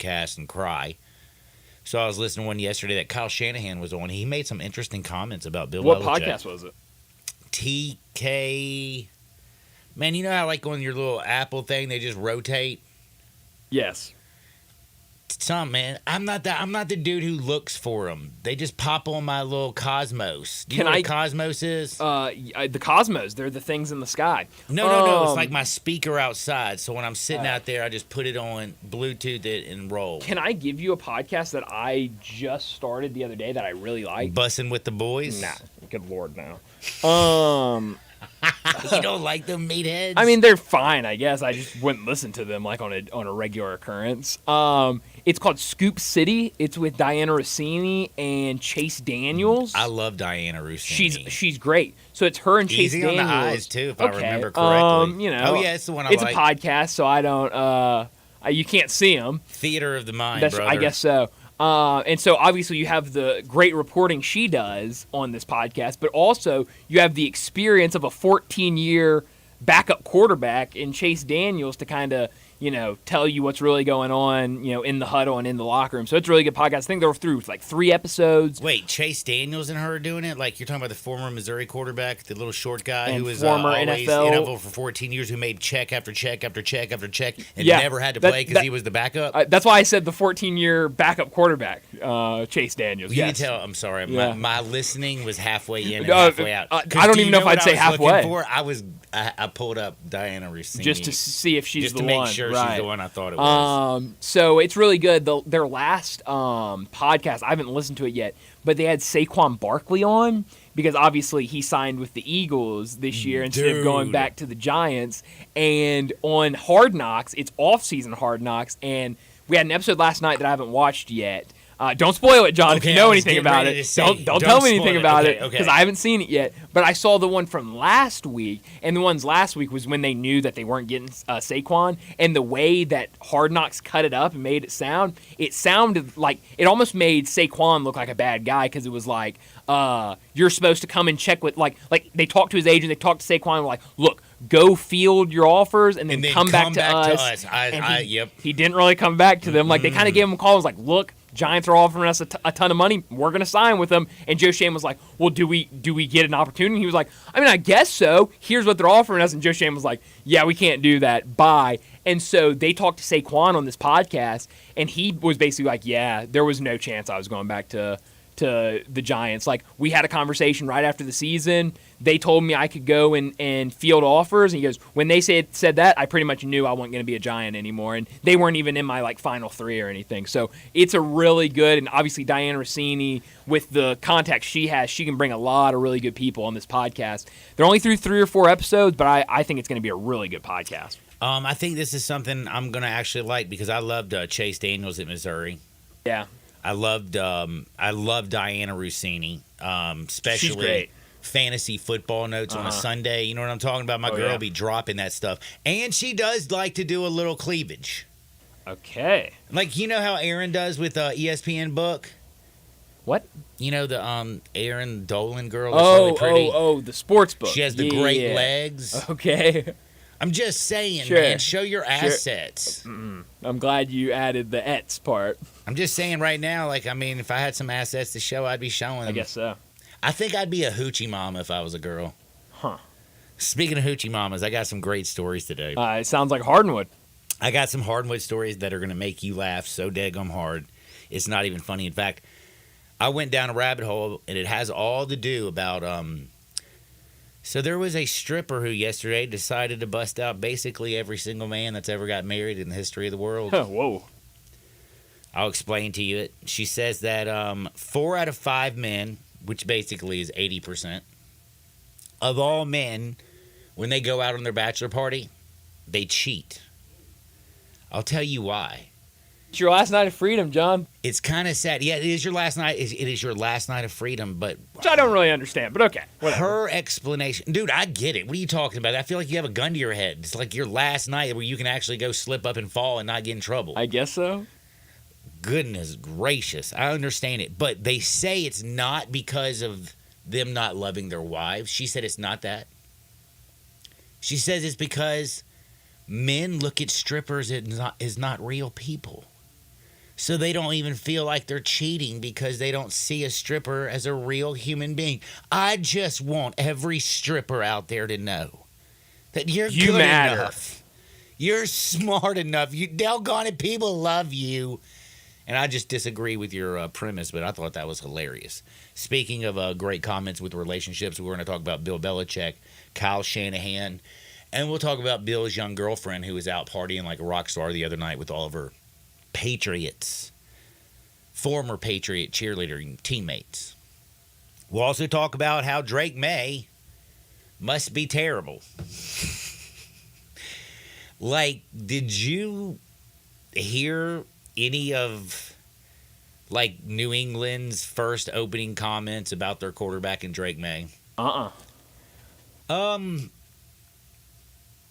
cast and cry. So I was listening to one yesterday that Kyle Shanahan was on. He made some interesting comments about Bill What Belichick. podcast was it? TK. Man, you know how like on your little Apple thing they just rotate? Yes. Some man, I'm not the dude who looks for them. They just pop on my little Cosmos. Do you know what Cosmos is? The Cosmos. They're the things in the sky. No. It's like my speaker outside. So when I'm sitting out there, I just put it on, Bluetooth it, and roll. Can I give you a podcast that I just started the other day that I really like? Bussing with the boys? Nah. Good Lord, no. You don't like them meatheads? I mean, they're fine, I guess. I just wouldn't listen to them like on a regular occurrence. It's called Scoop City. It's with Diana Rossini and Chase Daniels. I love Diana Rossini. She's great. So it's her and Chase Easy Daniels. on the eyes too, if I remember correctly. Oh yeah, it's the one I It's like. a podcast, so I don't. You can't see them. Theater of the mind, brother. I guess so. And so obviously you have the great reporting she does on this podcast, but also you have the experience of a 14-year backup quarterback in Chase Daniels to kind of, tell you what's really going on, in the huddle and in the locker room. So it's a really good podcast. I think they're through like 3 episodes. Wait, Chase Daniels and her are doing it? Like you're talking about the former Missouri quarterback, the little short guy And who was former always NFL for 14 years, who made check after check after check after check and Yeah, never had to play because he was the backup? That's why I said the 14-year backup quarterback, Chase Daniels. You yes. can tell. I'm sorry. Yeah. My listening was halfway in and halfway out. I don't even know if I'd say halfway. I pulled up Diana Rossini Just to see if she's just the to one. make sure right. she's the one I thought it was. So it's really good. Their last podcast, I haven't listened to it yet, but they had Saquon Barkley on because obviously he signed with the Eagles this year instead of going back to the Giants. And on Hard Knocks, it's off-season Hard Knocks, and we had an episode last night that I haven't watched yet. Don't spoil it, John, if you know anything about it. Don't tell me anything about it because I haven't seen it yet. But I saw the one from last week, and the ones last week was when they knew that they weren't getting Saquon, and the way that Hard Knocks cut it up and made it sounded like it almost made Saquon look like a bad guy because it was like, you're supposed to come and check with, like they talked to his agent, they talked to Saquon, and were like, look, go field your offers and then come back to us. He didn't really come back to them. Like they kind of gave him a call and was like, look, Giants are offering us a ton of money. We're going to sign with them. And Joe Shane was like, well, do we get an opportunity? He was like, I mean, I guess so. Here's what they're offering us. And Joe Shane was like, yeah, we can't do that. Bye. And so they talked to Saquon on this podcast, and he was basically like, yeah, there was no chance I was going back to the Giants. Like, we had a conversation right after the season. They told me I could go and field offers. And he goes, when they said that, I pretty much knew I wasn't going to be a Giant anymore. And they weren't even in my, final 3 or anything. So it's a really good, and obviously Diana Rossini, with the contacts she has, she can bring a lot of really good people on this podcast. They're only through 3 or 4 episodes, but I think it's going to be a really good podcast. I think this is something I'm going to actually like because I loved Chase Daniels at Missouri. Yeah. I loved Diana Rossini, especially She's great. Fantasy football notes on a Sunday. You know what I'm talking about? My girl be dropping that stuff. And she does like to do a little cleavage. Okay. Like, you know how Aaron does with ESPN book? What? You know the Aaron Dolan girl that's really pretty? The sports book. She has the great legs. Okay. I'm just saying, Sure. man, show your assets. I'm glad you added the "ets" part. I'm just saying right now, if I had some assets to show, I'd be showing them. I guess so. I think I'd be a hoochie mama if I was a girl. Huh. Speaking of hoochie mamas, I got some great stories today. It sounds like Hardwood. I got some hardwood stories that are going to make you laugh so daggum hard. It's not even funny. In fact, I went down a rabbit hole, and it has all to do about So there was a stripper who yesterday decided to bust out basically every single man that's ever got married in the history of the world. Whoa. I'll explain to you it. She says that 4 out of 5 men, which basically is 80%, of all men, when they go out on their bachelor party, they cheat. I'll tell you why. It's your last night of freedom, John. It's kind of sad. Yeah, it is your last night. It is your last night of freedom, but... Which I don't really understand, but okay. Whatever. Her explanation... Dude, I get it. What are you talking about? I feel like you have a gun to your head. It's like your last night where you can actually go slip up and fall and not get in trouble. I guess so. Goodness gracious. I understand it. But they say it's not because of them not loving their wives. She said it's not that. She says it's because men look at strippers as not real people. so they don't even feel like they're cheating because they don't see a stripper as a real human being. I just want every stripper out there to know that you good matter. enough. You're smart enough. You doggone it, people love you. And I just disagree with your premise, but I thought that was hilarious. Speaking of great comments with relationships, we're going to talk about Bill Belichick, Kyle Shanahan, and we'll talk about Bill's young girlfriend who was out partying like a rock star the other night with all of her Patriots, former Patriot cheerleader teammates. We'll also talk about how Drake May must be terrible. Like, did you hear any of like New England's first opening comments about their quarterback and Drake May?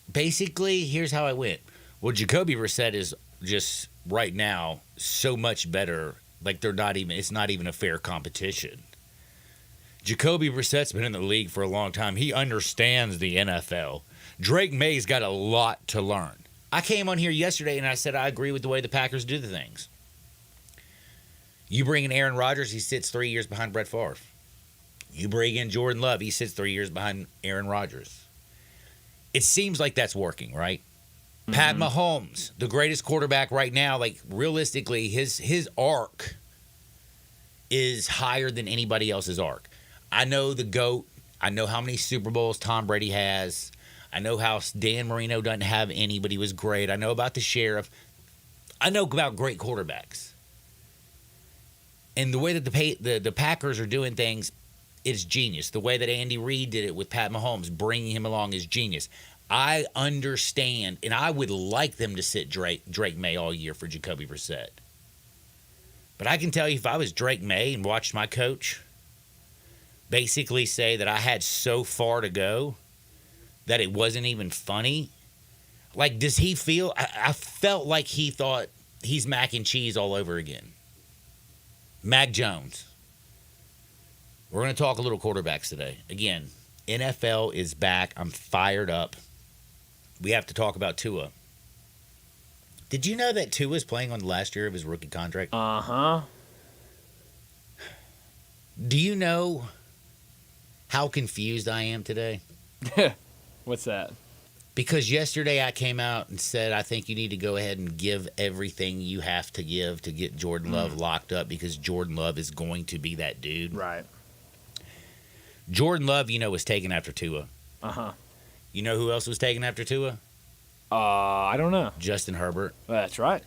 Basically, here's how it went. Well, Jacoby Brissett is just right now so much better. Like it's not even a fair competition. Jacoby Brissett's been in the league for a long time. He understands the NFL. Drake May's got a lot to learn. I came on here yesterday and I said I agree with the way the Packers do the things. You bring in Aaron Rodgers, he sits 3 years behind Brett Favre. You bring in Jordan Love, he sits 3 years behind Aaron Rodgers. It seems like that's working, right? Mm-hmm. Pat Mahomes, the greatest quarterback right now, like realistically, his arc is higher than anybody else's arc. I know the GOAT. I know how many Super Bowls Tom Brady has. I know how Dan Marino doesn't have any, but he was great. I know about the Sheriff. I know about great quarterbacks. And the way that the Packers are doing things, it's genius. The way that Andy Reid did it with Pat Mahomes, bringing him along, is genius. I understand, and I would like them to sit Drake May all year for Jacoby Brissett. But I can tell you, if I was Drake May and watched my coach basically say that I had so far to go that it wasn't even funny, like, does he feel? I felt like he thought he's mac and cheese all over again. Mac Jones. We're going to talk a little quarterbacks today. Again, NFL is back. I'm fired up. We have to talk about Tua. Did you know that Tua is playing on the last year of his rookie contract? Uh-huh. Do you know how confused I am today? What's that? Because yesterday I came out and said, I think you need to go ahead and give everything you have to give to get Jordan Love locked up, because Jordan Love is going to be that dude. Right. Jordan Love, was taken after Tua. Uh-huh. You know who else was taken after Tua? I don't know. Justin Herbert. That's right.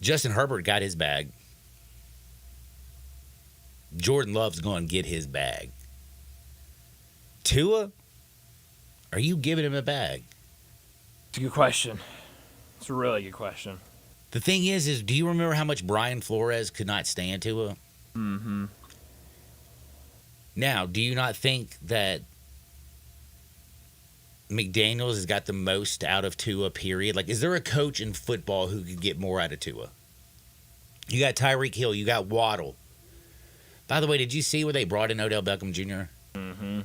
Justin Herbert got his bag. Jordan Love's going to get his bag. Tua, are you giving him a bag? It's a good question. It's a really good question. The thing is do you remember how much Brian Flores could not stand Tua? Mm-hmm. Now, do you not think that McDaniels has got the most out of Tua, period? Like, is there a coach in football who could get more out of Tua? You got Tyreek Hill. You got Waddle. By the way, did you see where they brought in Odell Beckham Jr.? Mm-hmm.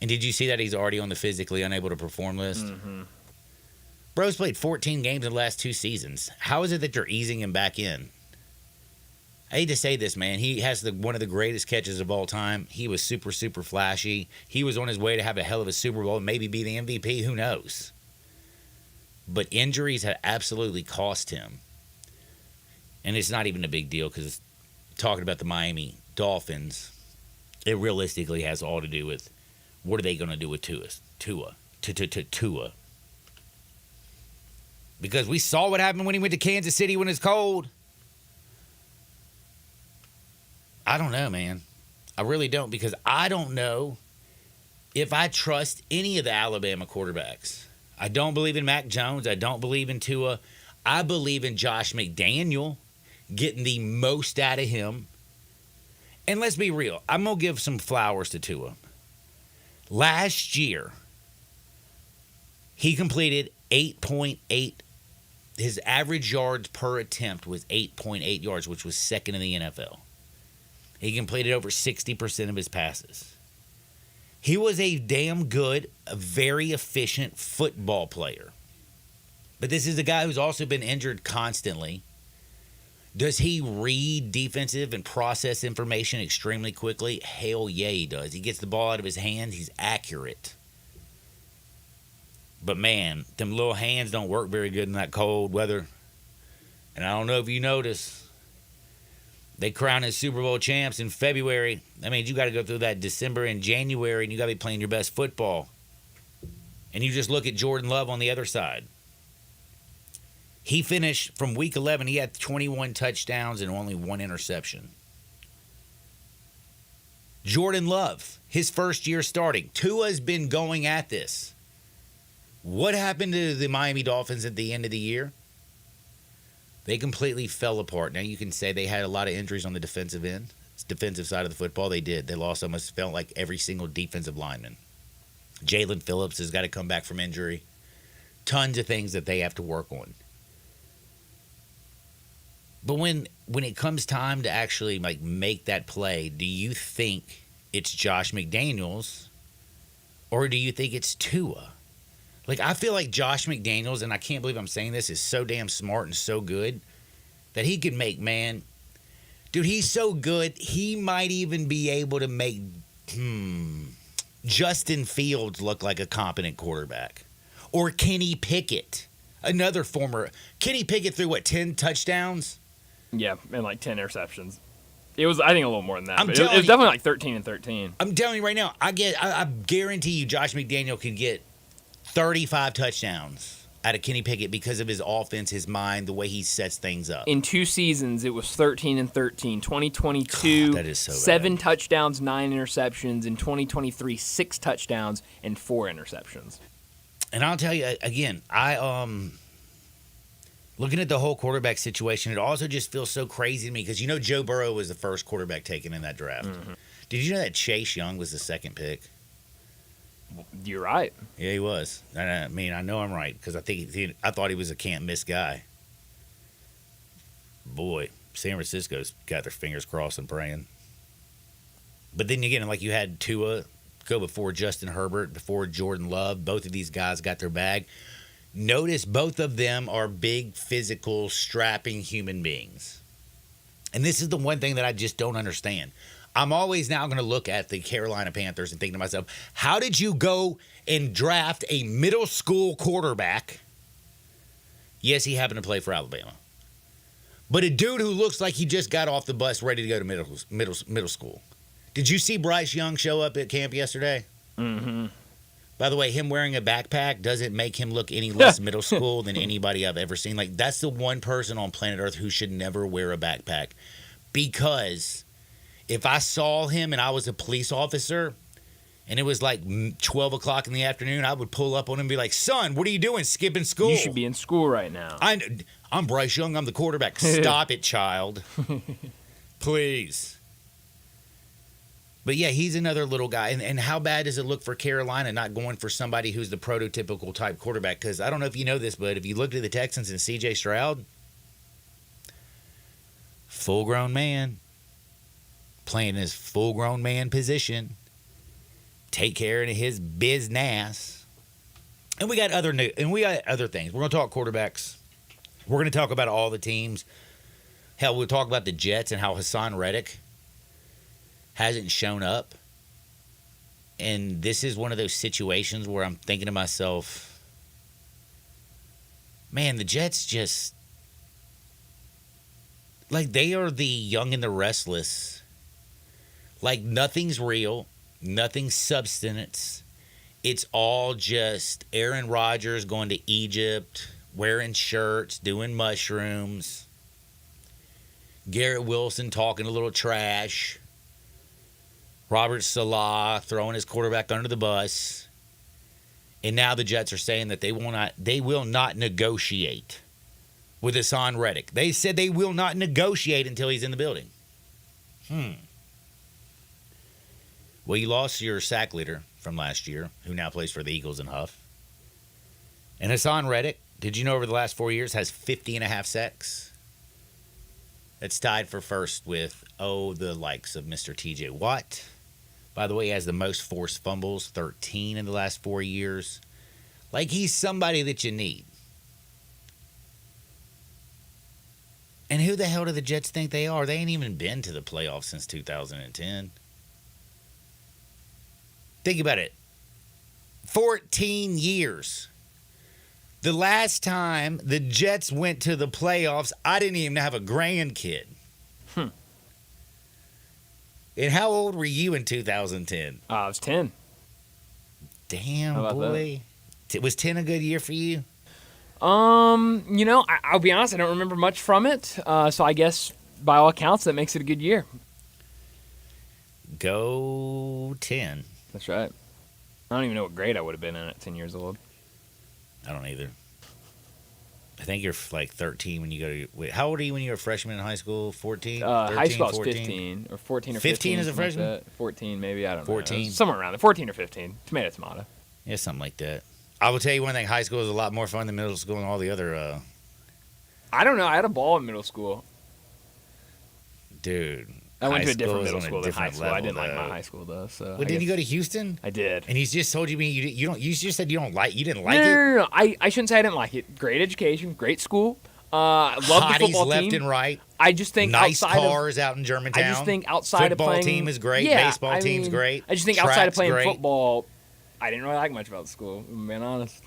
And did you see that he's already on the physically unable to perform list? Mm-hmm. Bro's played 14 games in the last 2 seasons. How is it that you're easing him back in? I hate to say this, man. He has one of the greatest catches of all time. He was super, super flashy. He was on his way to have a hell of a Super Bowl and maybe be the MVP. Who knows? But injuries have absolutely cost him. And it's not even a big deal, because talking about the Miami Dolphins, it realistically has all to do with what are they going to do with Tua. Because we saw what happened when he went to Kansas City when it's cold. I don't know, man. I really don't, because I don't know if I trust any of the Alabama quarterbacks. I don't believe in Mac Jones. I don't believe in Tua. I believe in Josh McDaniel getting the most out of him. And let's be real. I'm going to give some flowers to Tua. Last year, he completed 8.8. His average yards per attempt was 8.8 yards, which was second in the NFL. He completed over 60% of his passes. He was a damn good, a very efficient football player. But this is a guy who's also been injured constantly. Does he read defensive and process information extremely quickly? Hell yeah, he does. He gets the ball out of his hands. He's accurate. But, man, them little hands don't work very good in that cold weather. And I don't know if you notice, they crown as Super Bowl champs in February. That means you got to go through that December and January, and you got to be playing your best football. And you just look at Jordan Love on the other side. He finished from week 11, he had 21 touchdowns and only 1 interception. Jordan Love, his first year starting. Tua's been going at this. What happened to the Miami Dolphins at the end of the year? They completely fell apart. Now, you can say they had a lot of injuries on the defensive end. Defensive side of the football, they did. They lost almost, felt like every single defensive lineman. Jalen Phillips has got to come back from injury. Tons of things that they have to work on. But when it comes time to actually make that play, do you think it's Josh McDaniels or do you think it's Tua? I feel like Josh McDaniels, and I can't believe I'm saying this, is so damn smart and so good that he could make, man. Dude, he's so good, he might even be able to make Justin Fields look like a competent quarterback. Or Kenny Pickett, another former. Kenny Pickett threw, 10 touchdowns? Yeah, and 10 interceptions. It was, I think, a little more than that. But it was you, definitely 13 and 13. I'm telling you right now, I guarantee you Josh McDaniel can get 35 touchdowns out of Kenny Pickett because of his offense, his mind, the way he sets things up. In 2 seasons, it was 13 and 13. 2022, God, that is so 7 bad. touchdowns, 9 interceptions. In 2023, 6 touchdowns and 4 interceptions. And I'll tell you, again, looking at the whole quarterback situation, it also just feels so crazy to me because Joe Burrow was the first quarterback taken in that draft. Mm-hmm. Did you know that Chase Young was the second pick? You're right. Yeah, he was. I mean, I know I'm right because I thought he was a can't-miss guy. Boy, San Francisco's got their fingers crossed and praying. But then again, you had Tua go before Justin Herbert, before Jordan Love. Both of these guys got their bag. Notice both of them are big, physical, strapping human beings. And this is the one thing that I just don't understand. I'm always now going to look at the Carolina Panthers and think to myself, how did you go and draft a middle school quarterback? Yes, he happened to play for Alabama. But a dude who looks like he just got off the bus ready to go to middle school. Did you see Bryce Young show up at camp yesterday? Mm-hmm. By the way, him wearing a backpack doesn't make him look any less middle school than anybody I've ever seen. That's the one person on planet Earth who should never wear a backpack. Because if I saw him and I was a police officer and it was 12 o'clock in the afternoon, I would pull up on him and be like, son, what are you doing, skipping school? You should be in school right now. I'm Bryce Young. I'm the quarterback. Stop it, child. Please. But, yeah, he's another little guy. And how bad does it look for Carolina not going for somebody who's the prototypical type quarterback? Because I don't know if you know this, but if you looked at the Texans and C.J. Stroud, full-grown man, playing his full-grown man position, take care of his business. And we got other things. We're going to talk quarterbacks. We're going to talk about all the teams. Hell, we'll talk about the Jets and how Hassan Reddick hasn't shown up. And this is one of those situations where I'm thinking to myself, man, the Jets just, they are the young and the restless. Nothing's real, nothing's substance. It's all just Aaron Rodgers going to Egypt, wearing shirts, doing mushrooms. Garrett Wilson talking a little trash. Robert Salah throwing his quarterback under the bus. And now the Jets are saying that they will not negotiate with Hassan Reddick. They said they will not negotiate until he's in the building. Well, you lost your sack leader from last year, who now plays for the Eagles and Huff. And Hassan Reddick, did you know over the last 4 years, has 50.5 sacks? That's tied for first with, the likes of Mr. TJ Watt. By the way, he has the most forced fumbles, 13 in the last 4 years. He's somebody that you need. And who the hell do the Jets think they are? They ain't even been to the playoffs since 2010. Think about it. 14 years. The last time the Jets went to the playoffs, I didn't even have a grandkid. And how old were you in 2010? I was 10. Damn, How about boy. Was 10 a good year for you? I'll be honest, I don't remember much from it. So I guess by all accounts, that makes it a good year. Go 10. That's right. I don't even know what grade I would have been in at 10 years old. I don't either. I think you're like 13 when you go to. Wait, how old are you when you were a freshman in high school? 14? 13, High school, I was 14? 15 or 14 or 15 15 as a something like freshman? that. 14 maybe, I don't know. 14? Somewhere around there. 14 or 15. Tomato, tomato. Yeah, something like that. I will tell you one thing: high school is a lot more fun than middle school and all the other. I don't know. I had a ball in middle school. Dude, I went to high a different school is middle on a school than high different school. I level, didn't like though. my high school though. So Well, I did you guess- go to Houston? I did. And he's just told you you don't. You just said you don't like. You didn't like no, it. I shouldn't say I didn't like it. Great education, great school. I love the Hotties football left team. and right. I just think Nice outside cars out in Germantown. I just think outside Football of playing, team is great. Yeah, Baseball team's great. I just think outside of Track's playing great. football, I didn't really like much about the school. If I'm being honest.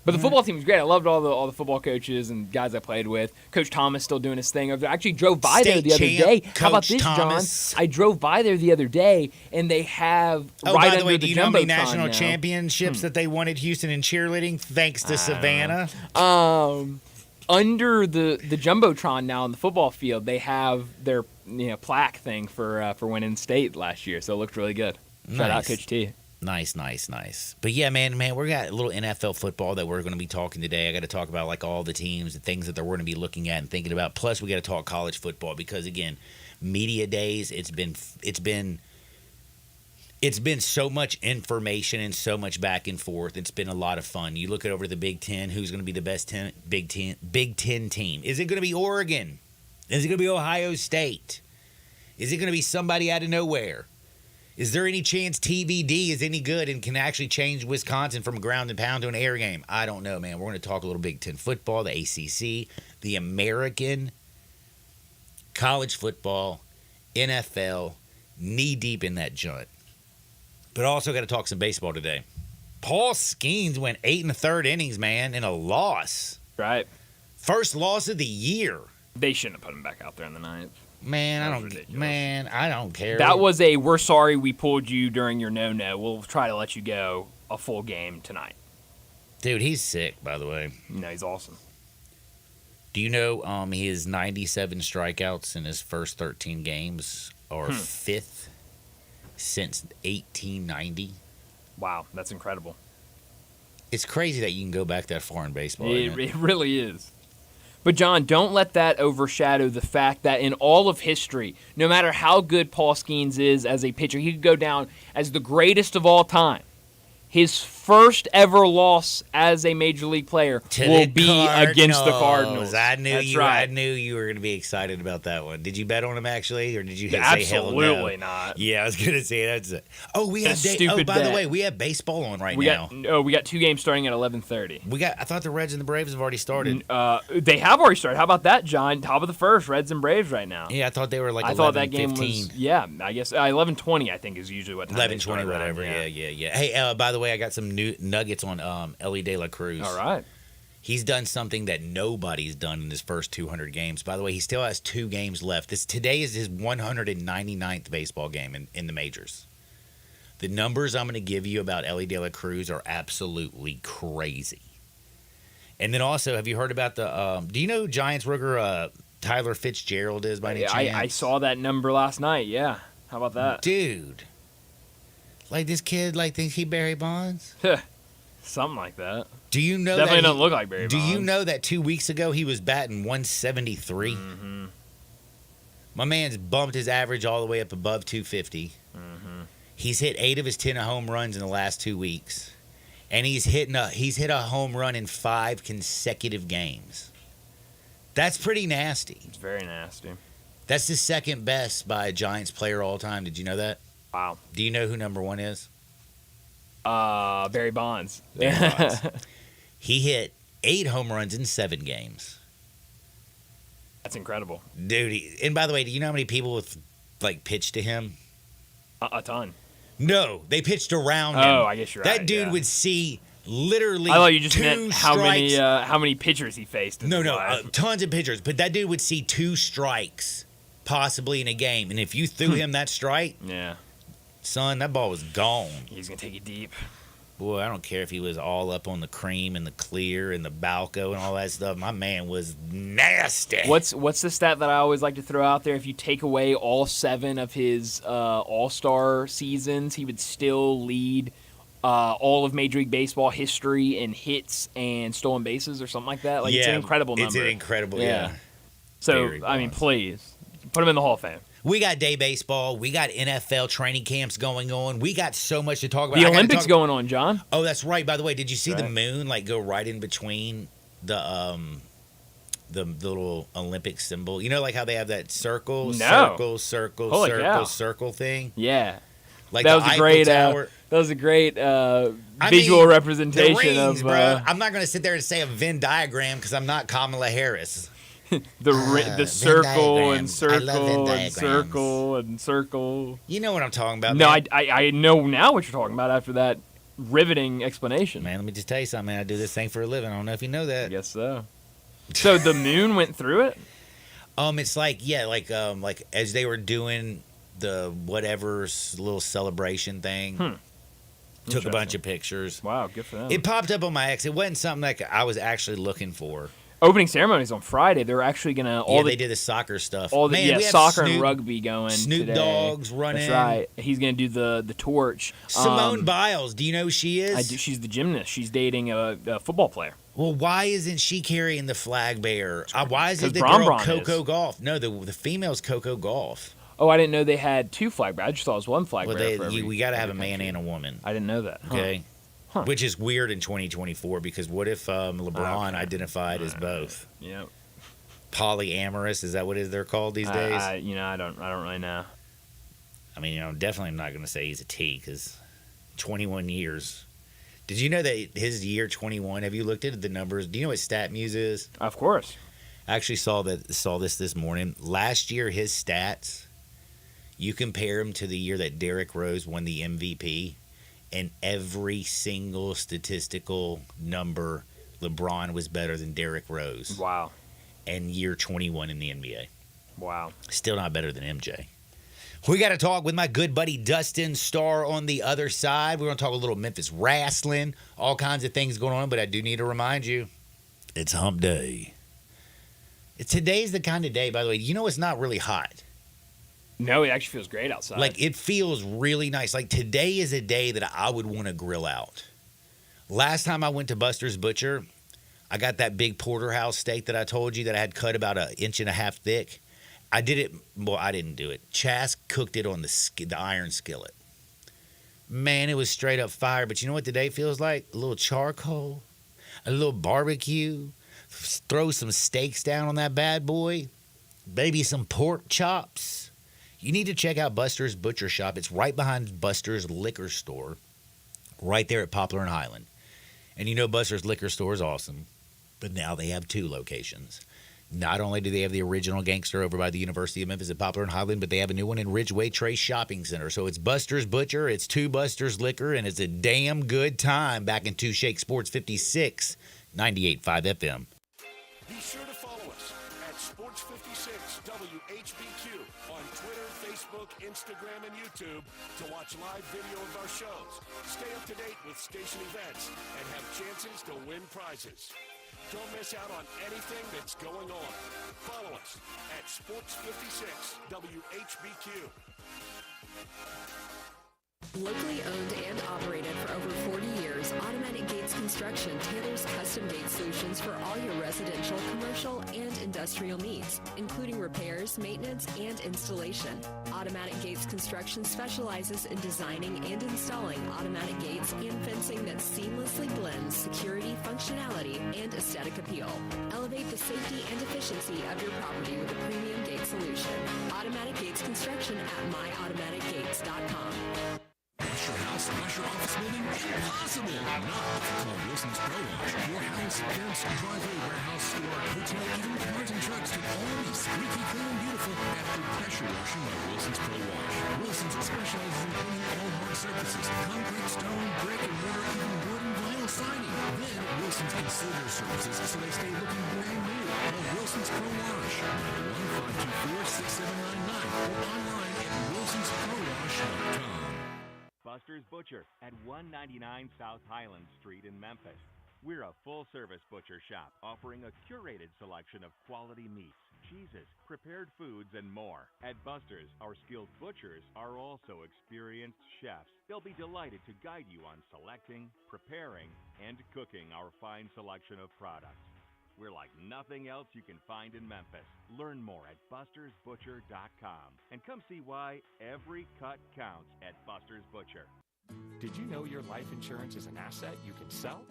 But the All right. football team was great. I loved all the football coaches and guys I played with. Coach Thomas still doing his thing over there. I actually drove by there State the other champ, day. How about Coach this, Thomas. John? I drove by there the other day, and they have Oh, right by the under way, do you know how many Jumbotron national now. championships that they won at Houston in cheerleading thanks to Savannah? Under the jumbotron now in the football field, they have their plaque thing for winning state last year. So it looked really good. Shout out Nice. Coach T. Nice. But yeah, man, we got a little NFL football that we're going to be talking today. I got to talk about like all the teams and things that they're going to be looking at and thinking about. Plus, we got to talk college football because again, media days. It's been so much information and so much back and forth. It's been a lot of fun. You look at over the Big Ten. Who's going to be the best Big Ten team? Is it going to be Oregon? Is it going to be Ohio State? Is it going to be somebody out of nowhere? Is there any chance TVD is any good and can actually change Wisconsin from a ground and pound to an air game? I don't know, man. We're going to talk a little Big Ten football, the ACC, the American, college football, NFL, knee deep in that joint. But also got to talk some baseball today. Paul Skeens went 8 1/3 innings, man, in a loss. Right. First loss of the year. They shouldn't have put him back out there in the ninth. Man, That was ridiculous. I don't care. That was we're sorry we pulled you during your no-no. We'll try to let you go a full game tonight. Dude, he's sick, by the way. No, he's awesome. Do you know he has 97 strikeouts in his first 13 games, or fifth since 1890? Wow, that's incredible. It's crazy that you can go back that far in baseball. isn't it? It really is. But, John, don't let that overshadow the fact that in all of history, no matter how good Paul Skeens is as a pitcher, he could go down as the greatest of all time. His first ever loss as a major league player To will the be against the Cardinals. I knew That's you. right. I knew you were going to be excited about that one. Did you bet on him actually, or did you say hell no? Absolutely not. Yeah, I was going to say that's it. Oh, we have. That's a stupid by the bet. way, we have baseball on right We now. got 2 games starting at 11:30. I thought the Reds and the Braves have already started. They have already started. How about that, John? Top of the first, Reds and Braves right now. Yeah, I thought they were like. I 11, thought that game 15. was, yeah, I guess 11:20. I think is usually what time. 11, they start 20, around, whatever. Yeah. Hey, by the way, I got some new nuggets on Ellie De La Cruz. All right. He's done something that nobody's done in his first 200 games. By the way, he still has 2 games left. Today is his 199th baseball game in the majors. The numbers I'm going to give you about Ellie De La Cruz are absolutely crazy. And then also, have you heard about the? Do you know who Giants rooker Tyler Fitzgerald is by any chance? I saw that number last night. Yeah. How about that? Dude, like this kid, like thinks he Barry Bonds. Something like that. Do you know Definitely that doesn't look like Barry Do you Bonds. know that 2 weeks ago he was batting 173? Mm-hmm. My man's bumped his average all the way up above 250. Mm-hmm. He's hit 8 of his 10 home runs in the last 2 weeks, and he's hit a home run in 5 consecutive games. That's pretty nasty. It's very nasty. That's the second best by a Giants player all time. Did you know that? Wow. Do you know who number 1 is? Barry Bonds. Barry Bonds. He hit 8 home runs in 7 games. That's incredible. Dude, and by the way, do you know how many people with like pitched to him? A ton. No, they pitched around him. Oh, I guess you're right. That dude would see literally I thought you just 2 meant strikes. how many pitchers he faced. In his life. Tons of pitchers. But that dude would see 2 strikes possibly in a game. And if you threw him that strike, yeah, son, that ball was gone. he's going to take it deep. Boy, I don't care if he was all up on the cream and the clear and the Balco and all that stuff. My man was nasty. What's the stat that I always like to throw out there? If you take away all 7 of his All-Star seasons, he would still lead all of Major League Baseball history in hits and stolen bases or something like that. Like, it's an incredible number. It's an incredible, yeah. So, Very I mean, nice. please, put him in the Hall of Fame. We got day baseball. We got NFL training camps going on. We got so much to talk about. The Olympics going on, John. Oh, that's right. By the way, did you see the Right. moon like go right in between the little Olympic symbol? You know, like how they have that circle, No. circle, Holy cow. circle thing. Yeah. Like That the was a Eiffel great Tower. visual mean, representation the rings, of bro. I'm not going to sit there and say a Venn diagram because I'm not Kamala Harris. the Venn circle and diagrams. I love Venn circle and diagrams. circle and circle. You know what I'm talking about, No, man. I know now what you're talking about after that riveting explanation. Man, let me just tell you something, man. I do this thing for a living. I don't know if you know I that. guess so. So the moon went through it? It's like as they were doing the whatever little celebration thing, took a bunch Interesting. of pictures. Wow, good for them. It popped up on my X. It wasn't something like I was actually looking for. Opening ceremonies on Friday. They're actually gonna They did the soccer stuff. all the Man, we have soccer and Snoop- rugby going Snoop today. Dogg's running. That's right. He's gonna do the torch. Simone Biles. Do you know who she is? I do. She's the gymnast. She's dating a football player. Well, why isn't she carrying the flag bearer? Why is it 'Cause the Bron girl Bron Coco is. Golf? No, the female's Coco Golf. Oh, I didn't know they had 2 flag bearers. I just thought it was 1 flag Well, bearer. for every- we got to have a every man country. and a woman. I didn't know that. Huh. Okay. Huh. Which is weird in 2024 because what if LeBron Okay. identified as both? Yep. Polyamorous, is that what they're called these days? I don't really know. I mean, definitely I'm not going to say he's a T because 21 years. Did you know that his year 21, have you looked at the numbers? Do you know what StatMuse is? Of course. I actually saw this morning. Last year, his stats, you compare him to the year that Derrick Rose won the MVP, and every single statistical number, LeBron was better than Derrick Rose. Wow. And year 21 in the NBA. Wow. Still not better than MJ. We got to talk with my good buddy Dustin Starr on the other side. We're going to talk a little Memphis wrestling, all kinds of things going on, but I do need to remind you, it's hump day. Today's the kind of day, by the way, it's not really hot. No, it actually feels great outside. Like, it feels really nice. Like, today is a day that I would want to grill out. Last time I went to Buster's Butcher, I got that big porterhouse steak that I told you that I had cut about 1.5 inches thick. I did it. Well, I didn't do it. Chas cooked it on the iron skillet. Man, it was straight up fire. But you know what today feels like? A little charcoal, a little barbecue. Throw some steaks down on that bad boy. Maybe some pork chops. You need to check out Buster's Butcher Shop. It's right behind Buster's Liquor Store, right there at Poplar and Highland. And Buster's Liquor Store is awesome, but now they have 2 locations. Not only do they have the original Gangster over by the University of Memphis at Poplar and Highland, but they have a new one in Ridgeway Trace Shopping Center. So it's Buster's Butcher, it's 2 Buster's Liquor, and it's a damn good time back in 2 Shake Sports 56, 98.5 FM. Be sure to follow us at Sports 56 WHBQ on Twitter, Facebook, Instagram, and YouTube to watch live video of our shows. Stay up to date with station events and have chances to win prizes. Don't miss out on anything that's going on. Follow us at Sports 56 WHBQ. Locally owned and operated for over 40 years, Automatic Gates Construction tailors custom gate solutions for all your residential, commercial, and industrial needs, including repairs, maintenance, and installation. Automatic Gates Construction specializes in designing and installing automatic gates and fencing that seamlessly blends security, functionality, and aesthetic appeal. Elevate the safety and efficiency of your property with a premium gate solution. Automatic Gates Construction at myautomaticgates.com. Wash your house, wash your office building? Impossible! Not call Wilson's Pro Wash. Your house, fence, driveway, warehouse, store, hotel, even cars and trucks to always squeaky clean and beautiful after pressure washing by Wilson's Pro Wash. Wilson's specializes in cleaning all hard surfaces, concrete, stone, brick, and mortar, even wood and vinyl siding. Then Wilson's can seal their surfaces so they stay looking brand new. Call Wilson's Pro Wash, 901-524-6799, or online at wilsonsprowash.com. Buster's Butcher at 199 South Highland Street in Memphis. We're a full-service butcher shop offering a curated selection of quality meats, cheeses, prepared foods, and more. At Buster's, our skilled butchers are also experienced chefs. They'll be delighted to guide you on selecting, preparing, and cooking our fine selection of products. We're like nothing else you can find in Memphis. Learn more at bustersbutcher.com and come see why every cut counts at Buster's Butcher. Did you know your life insurance is an asset you can sell?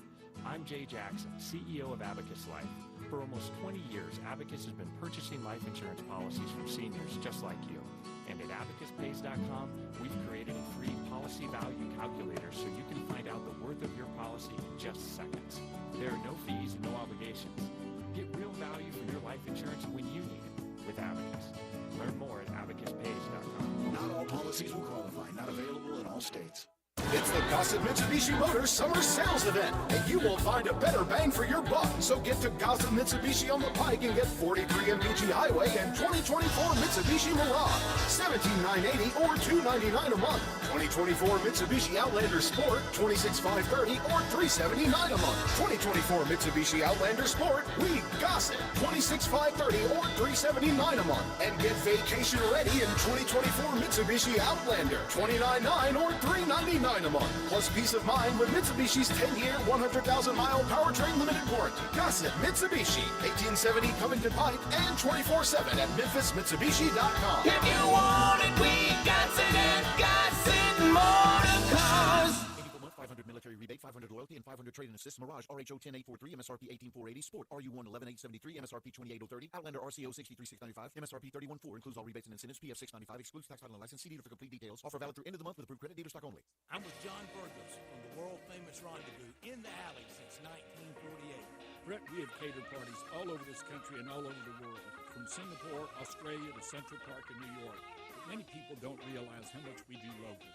I'm Jay Jackson, CEO of Abacus Life. For almost 20 years, Abacus has been purchasing life insurance policies from seniors just like you. And at abacuspays.com, we've created a free policy value calculator so you can find out the worth of your policy in just seconds. There are no fees and no obligations. Get real value for your life insurance when you need it with Abacus. Learn more at abacuspays.com. Not all policies will qualify. Not available in all states. It's the Gossett Mitsubishi Motors Summer Sales Event, and you will find a better bang for your buck. So get to Gossett Mitsubishi on the Pike and get 43 MPG Highway and 2024 Mitsubishi Mirage, $17,980 or $299 a month. 2024 Mitsubishi Outlander Sport, $26,530 or $379 a month. 2024 Mitsubishi Outlander Sport, we Gossett, $26,530 or $379 a month. And get vacation ready in 2024 Mitsubishi Outlander, $29,900 or $399 a month. Plus peace of mind with Mitsubishi's 10-year, 100,000-mile powertrain limited warranty. Gossett Mitsubishi, 1870 Covington Pike and 24/7 at MemphisMitsubishi.com. If you want it, we got it at Gossett Motor Cars. 84-month, 500 military rebate, 500 loyalty, and 500 trade-in assist. Mirage, RHO 10843, MSRP 18480. Sport, RU1 11873, MSRP 28030. Outlander, RCO 63695, MSRP 314. Includes all rebates and incentives. PF 695. Excludes tax, title, and license. See dealer for complete details. Offer valid through end of the month with approved credit. Dealer stock only. I'm with John Burgos from the world-famous Rendezvous in the Alley since 1948. Brett, we have catered parties all over this country and all over the world, from Singapore, Australia, to Central Park in New York. But many people don't realize how much we do locally.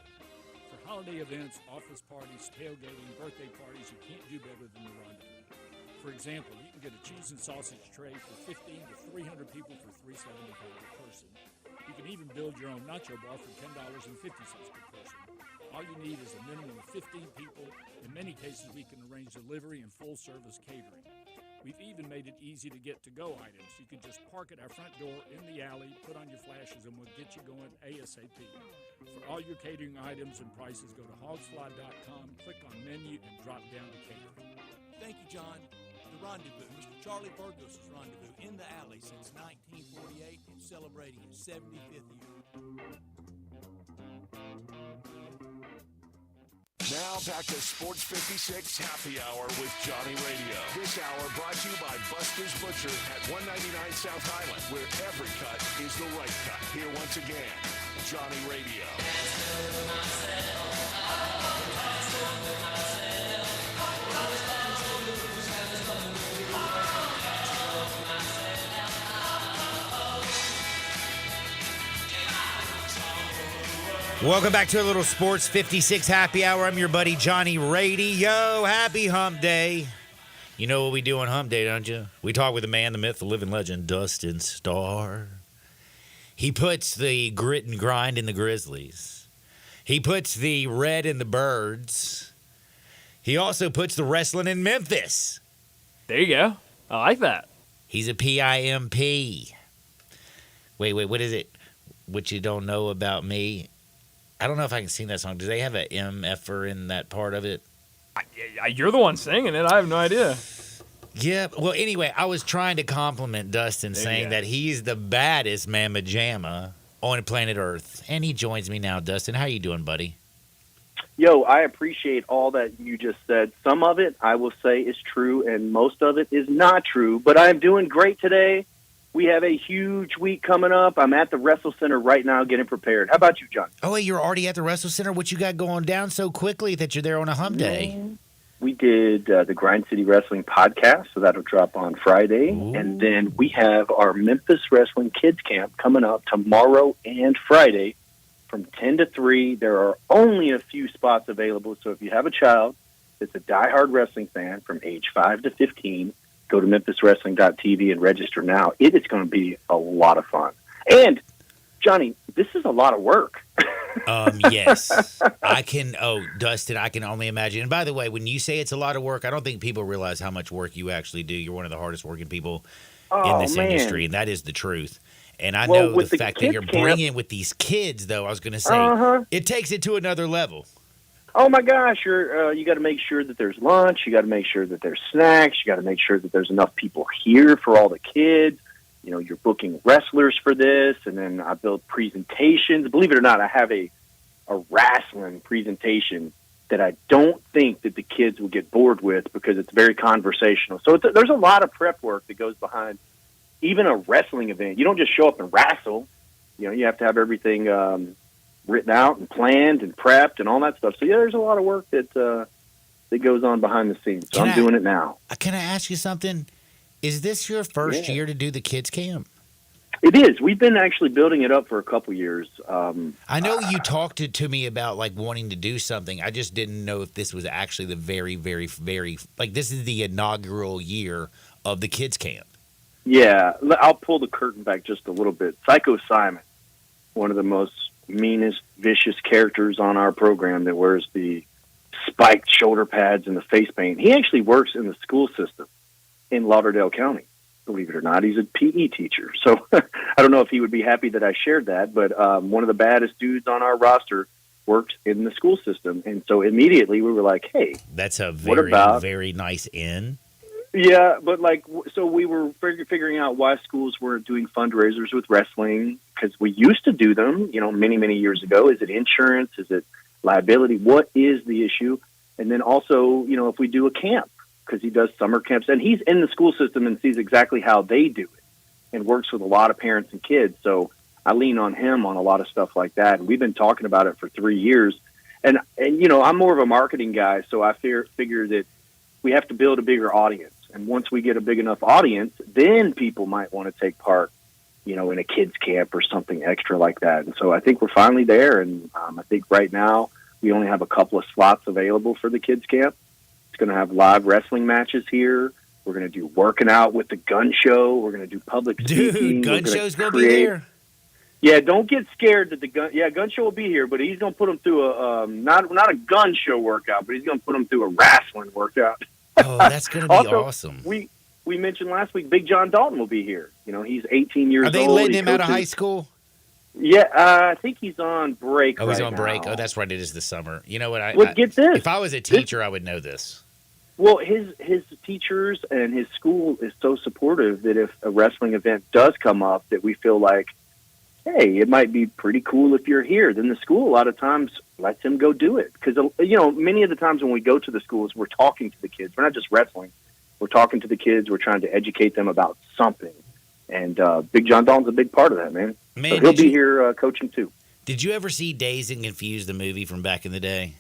For holiday events, office parties, tailgating, birthday parties, you can't do better than the Rendezvous. For example, you can get a cheese and sausage tray for 15 to 300 people for $3.75 per person. You can even build your own nacho bar for $10.50 per person. All you need is a minimum of 15 people. In many cases, we can arrange delivery and full-service catering. We've even made it easy to get to-go items. You can just park at our front door in the alley, put on your flashes, and we'll get you going ASAP. For all your catering items and prices, go to hogsfly.com, click on menu, and drop down to catering. Thank you, John. The Rendezvous, Mr. Charlie Burgos' Rendezvous in the Alley since 1948 and celebrating its 75th year. Now back to Sports 56 Happy Hour with Johnny Radio. This hour brought to you by Buster's Butcher at 199 South Highland, where every cut is the right cut. Here once again, Johnny Radio. Welcome back to a little Sports 56 Happy Hour. I'm your buddy Johnny Radio. Happy Hump Day. You know what we do on Hump Day, don't you? We talk with the man, the myth, the living legend, Dustin Starr. He puts the grit and grind in the Grizzlies. He puts the red in the Birds. He also puts the wrestling in Memphis. There you go. I like that. He's a PIMP. Wait, what is it? What you don't know about me? I don't know if I can sing that song. Do they have an MFer in that part of it? You're the one singing it. I have no idea. Yeah. Well, anyway, I was trying to compliment Dustin, saying that he's the baddest mamma jamma on planet Earth. And he joins me now. Dustin, how you doing, buddy? Yo, I appreciate all that you just said. Some of it, I will say, is true, and most of it is not true. But I'm doing great today. We have a huge week coming up. I'm at the Wrestle Center right now getting prepared. How about you, John? Oh, wait, you're already at the Wrestle Center? What you got going down so quickly that you're there on a hump day? we did the Grind City Wrestling podcast, so that'll drop on Friday. Ooh. And then we have our Memphis Wrestling Kids Camp coming up tomorrow and Friday from 10 to 3. There are only a few spots available, so if you have a child that's a diehard wrestling fan from age 5 to 15, go to memphiswrestling.tv and register now. It is going to be a lot of fun. And, Johnny, this is a lot of work. Yes. Dustin, I can only imagine. And by the way, when you say it's a lot of work, I don't think people realize how much work you actually do. You're one of the hardest working people in this industry, and that is the truth. And I know the fact that you're bringing with these kids, though, I was going to say, it takes it to another level. Oh, my gosh, you got to make sure that there's lunch. You got to make sure that there's snacks. You got to make sure that there's enough people here for all the kids. You know, you're booking wrestlers for this, and then I build presentations. Believe it or not, I have a wrestling presentation that I don't think that the kids will get bored with because it's very conversational. So there's a lot of prep work that goes behind even a wrestling event. You don't just show up and wrestle. You know, you have to have everything written out and planned and prepped and all that stuff. So, yeah, there's a lot of work that goes on behind the scenes. So I'm doing it now. Can I ask you something? Is this your first year to do the kids camp? It is. We've been actually building it up for a couple years. I know you talked to me about like wanting to do something. I just didn't know if this was actually the very, very, very this is the inaugural year of the kids camp. Yeah, I'll pull the curtain back just a little bit. Psycho Simon, one of the most meanest, vicious characters on our program that wears the spiked shoulder pads and the face paint. He actually works in the school system in Lauderdale County, believe it or not. He's a PE teacher. So I don't know if he would be happy that I shared that, but one of the baddest dudes on our roster works in the school system. And so immediately we were like, hey, that's a very, very nice in. Yeah, but so we were figuring out why schools weren't doing fundraisers with wrestling, because we used to do them, many, many years ago. Is it insurance? Is it liability? What is the issue? And then also, if we do a camp, because he does summer camps, and he's in the school system and sees exactly how they do it and works with a lot of parents and kids. So I lean on him on a lot of stuff like that. And we've been talking about it for 3 years. And I'm more of a marketing guy, so I figure that we have to build a bigger audience. And once we get a big enough audience, then people might want to take part, in a kids camp or something extra like that. And so I think we're finally there. And I think right now we only have a couple of slots available for the kids camp. Going to have live wrestling matches here. We're going to do working out with the gun show. We're going to do public speaking. Dude, gun show's going to be there. Yeah, don't get scared that gun show will be here, but he's going to put them through a not a gun show workout, but he's going to put them through a wrestling workout. Oh, that's going to be also, awesome. We mentioned last week Big John Dalton will be here. He's 18 years old. Are they letting him out of high school? Yeah, I think he's on break. Oh, he's on now. break. Oh, that's right. It is the summer. You know what? Get this. If I was a teacher, I would know this. Well, his teachers and his school is so supportive that if a wrestling event does come up that we feel like, hey, it might be pretty cool if you're here, then the school a lot of times lets him go do it. Because, many of the times when we go to the schools, we're talking to the kids. We're not just wrestling. We're talking to the kids. We're trying to educate them about something. And Big John Dalton's a big part of that, man. So he'll be here coaching too. Did you ever see Dazed and Confused, the movie from back in the day?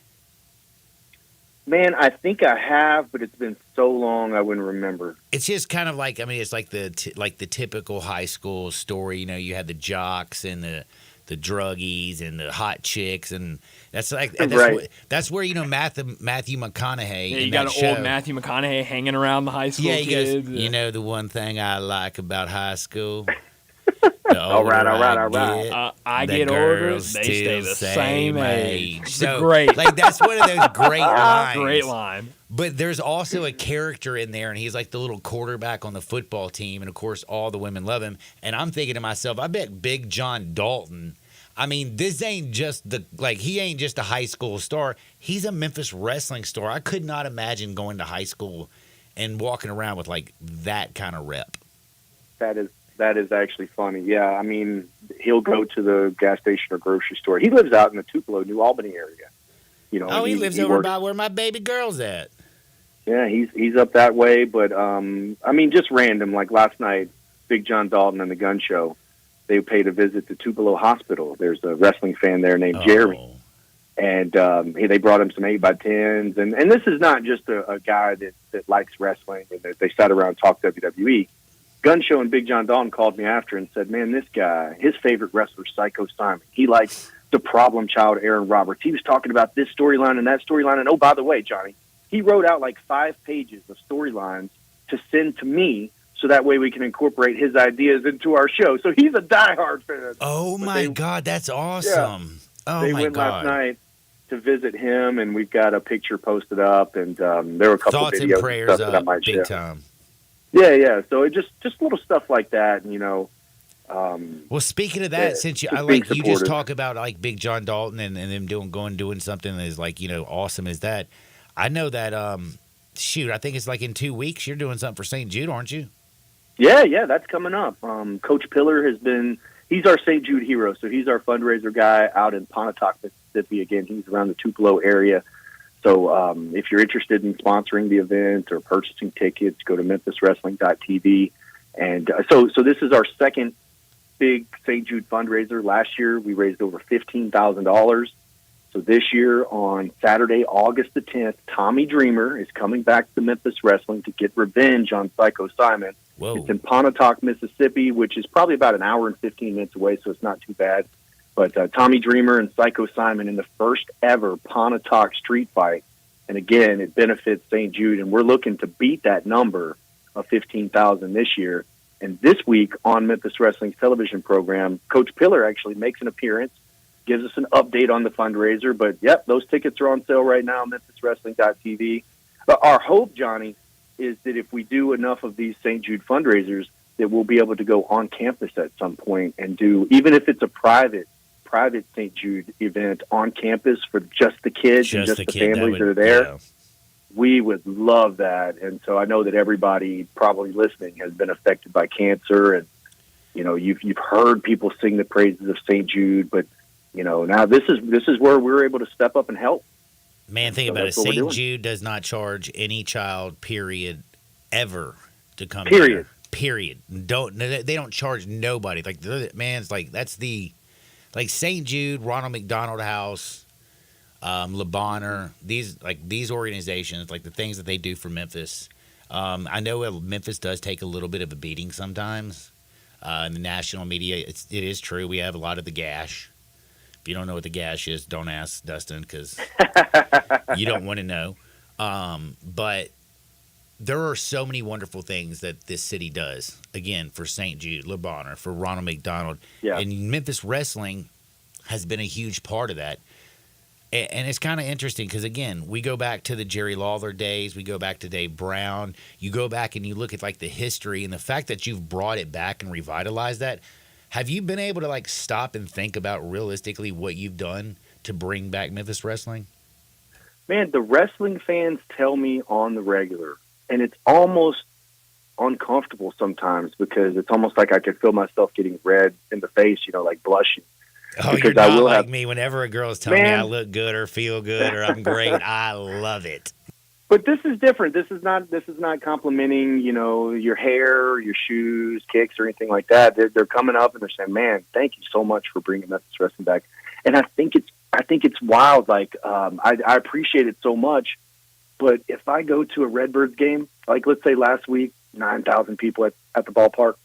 Man, I think I have, but it's been so long I wouldn't remember. It's just kind of like, it's like the typical high school story. You had the jocks and the druggies and the hot chicks, and that's right. That's where Matthew McConaughey. Yeah, you got an old Matthew McConaughey hanging around the high school kids. Goes, the one thing I like about high school. All right. I get older, they stay the same age. So, great. That's one of those great lines. Great line. But there's also a character in there, and he's like the little quarterback on the football team, and of course, all the women love him. And I'm thinking to myself, I bet Big John Dalton. This ain't just he ain't just a high school star. He's a Memphis wrestling star. I could not imagine going to high school and walking around with that kind of rep. That is actually funny. Yeah, he'll go to the gas station or grocery store. He lives out in the Tupelo, New Albany area. He lives over by where my baby girl's at. Yeah, he's up that way. But just random. Like last night, Big John Dalton and the Gun Show, they paid a visit to Tupelo Hospital. There's a wrestling fan there named Jeremy. And they brought him some 8x10s. And this is not just a guy that likes wrestling and that they sat around and talked WWE. Gun Show and Big John Dalton called me after and said, man, this guy, his favorite wrestler is Psycho Simon. He likes the problem child, Aaron Roberts. He was talking about this storyline and that storyline. And, oh, by the way, Johnny, he wrote out like 5 pages of storylines to send to me so that way we can incorporate his ideas into our show. So he's a diehard fan. Oh, my God, that's awesome. Yeah, oh, they my went God. last night to visit him, and we've got a picture posted up, and there were a couple Thoughts videos and prayers stuff that I up, might big share. time. Yeah. So it just little stuff like that, you know. Well, speaking of that, since you, just I being like you just supportive. talk about like Big John Dalton and them doing something that is like, you know, awesome as that. I know that shoot, I think it's like in 2 weeks you're doing something for St. Jude, aren't you? Yeah, that's coming up. Coach Pillar he's our St. Jude hero, so he's our fundraiser guy out in Pontotoc, Mississippi. Again, he's around the Tupelo area. So if you're interested in sponsoring the event or purchasing tickets, go to memphiswrestling.tv. And so this is our second big St. Jude fundraiser. Last year, we raised over $15,000. So this year, on Saturday, August the 10th, Tommy Dreamer is coming back to Memphis Wrestling to get revenge on Psycho Simon. Whoa. It's in Pontotoc, Mississippi, which is probably about an hour and 15 minutes away, so it's not too bad. But Tommy Dreamer and Psycho Simon in the first ever Pontotoc street fight. And again, it benefits St. Jude, and we're looking to beat that number of 15,000 this year. And this week on Memphis Wrestling's television program, Coach Pillar actually makes an appearance, gives us an update on the fundraiser. But, yep, those tickets are on sale right now, memphiswrestling.tv. But our hope, Johnny, is that if we do enough of these St. Jude fundraisers, that we'll be able to go on campus at some point and do, even if it's a private St. Jude event on campus for just the kids and just the families that are there. Yeah. We would love that. And so I know that everybody probably listening has been affected by cancer, and you know, you've heard people sing the praises of St. Jude, but you know, now this is where we're able to step up and help. Man, think So about it. that's what we're St. doing. Jude does not charge any child, period, ever to come Period. here. Period. They don't charge nobody. Like, man, it's like that's the like St. Jude, Ronald McDonald House, Le Bonheur, these organizations, like the things that they do for Memphis. I know Memphis does take a little bit of a beating sometimes. In the national media, it is true. We have a lot of the gash. If you don't know what the gash is, don't ask Dustin because you don't want to know. But there are so many wonderful things that this city does. Again, for St. Jude, Le Bonheur, for Ronald McDonald. Yeah. And Memphis Wrestling has been a huge part of that. And it's kind of interesting because, again, we go back to the Jerry Lawler days. We go back to Dave Brown. You go back and you look at, like, the history and the fact that you've brought it back and revitalized that. Have you been able to, like, stop and think about realistically what you've done to bring back Memphis Wrestling? Man, the wrestling fans tell me on the regular, and it's almost uncomfortable sometimes because it's almost like I could feel myself getting red in the face, you know, like blushing. Oh, Because you're not I will like have- me. Whenever a girl's telling me Man. I look good or feel good or I'm great, I love it. But this is different. This is not complimenting, you know, your hair, your shoes, kicks, or anything like that. They're coming up and they're saying, "Man, thank you so much for bringing Memphis Wrestling back." And I think it's wild. Like I appreciate it so much. But if I go to a Redbirds game, like let's say last week, 9,000 people at the ballpark,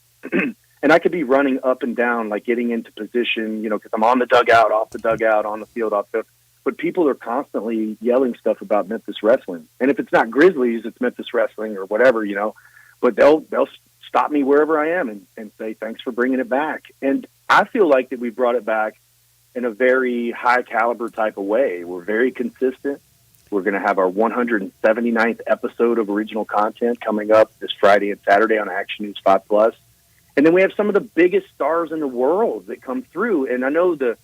and I could be running up and down, like getting into position, you know, because I'm on the dugout, off the dugout, on the field, off the field. But people are constantly yelling stuff about Memphis Wrestling. And if it's not Grizzlies, it's Memphis Wrestling or whatever, you know. But they'll stop me wherever I am and say, thanks for bringing it back. And I feel like that we brought it back in a very high-caliber type of way. We're very consistent. We're going to have our 179th episode of original content coming up this Friday and Saturday on Action News 5+. And then we have some of the biggest stars in the world that come through. And I know the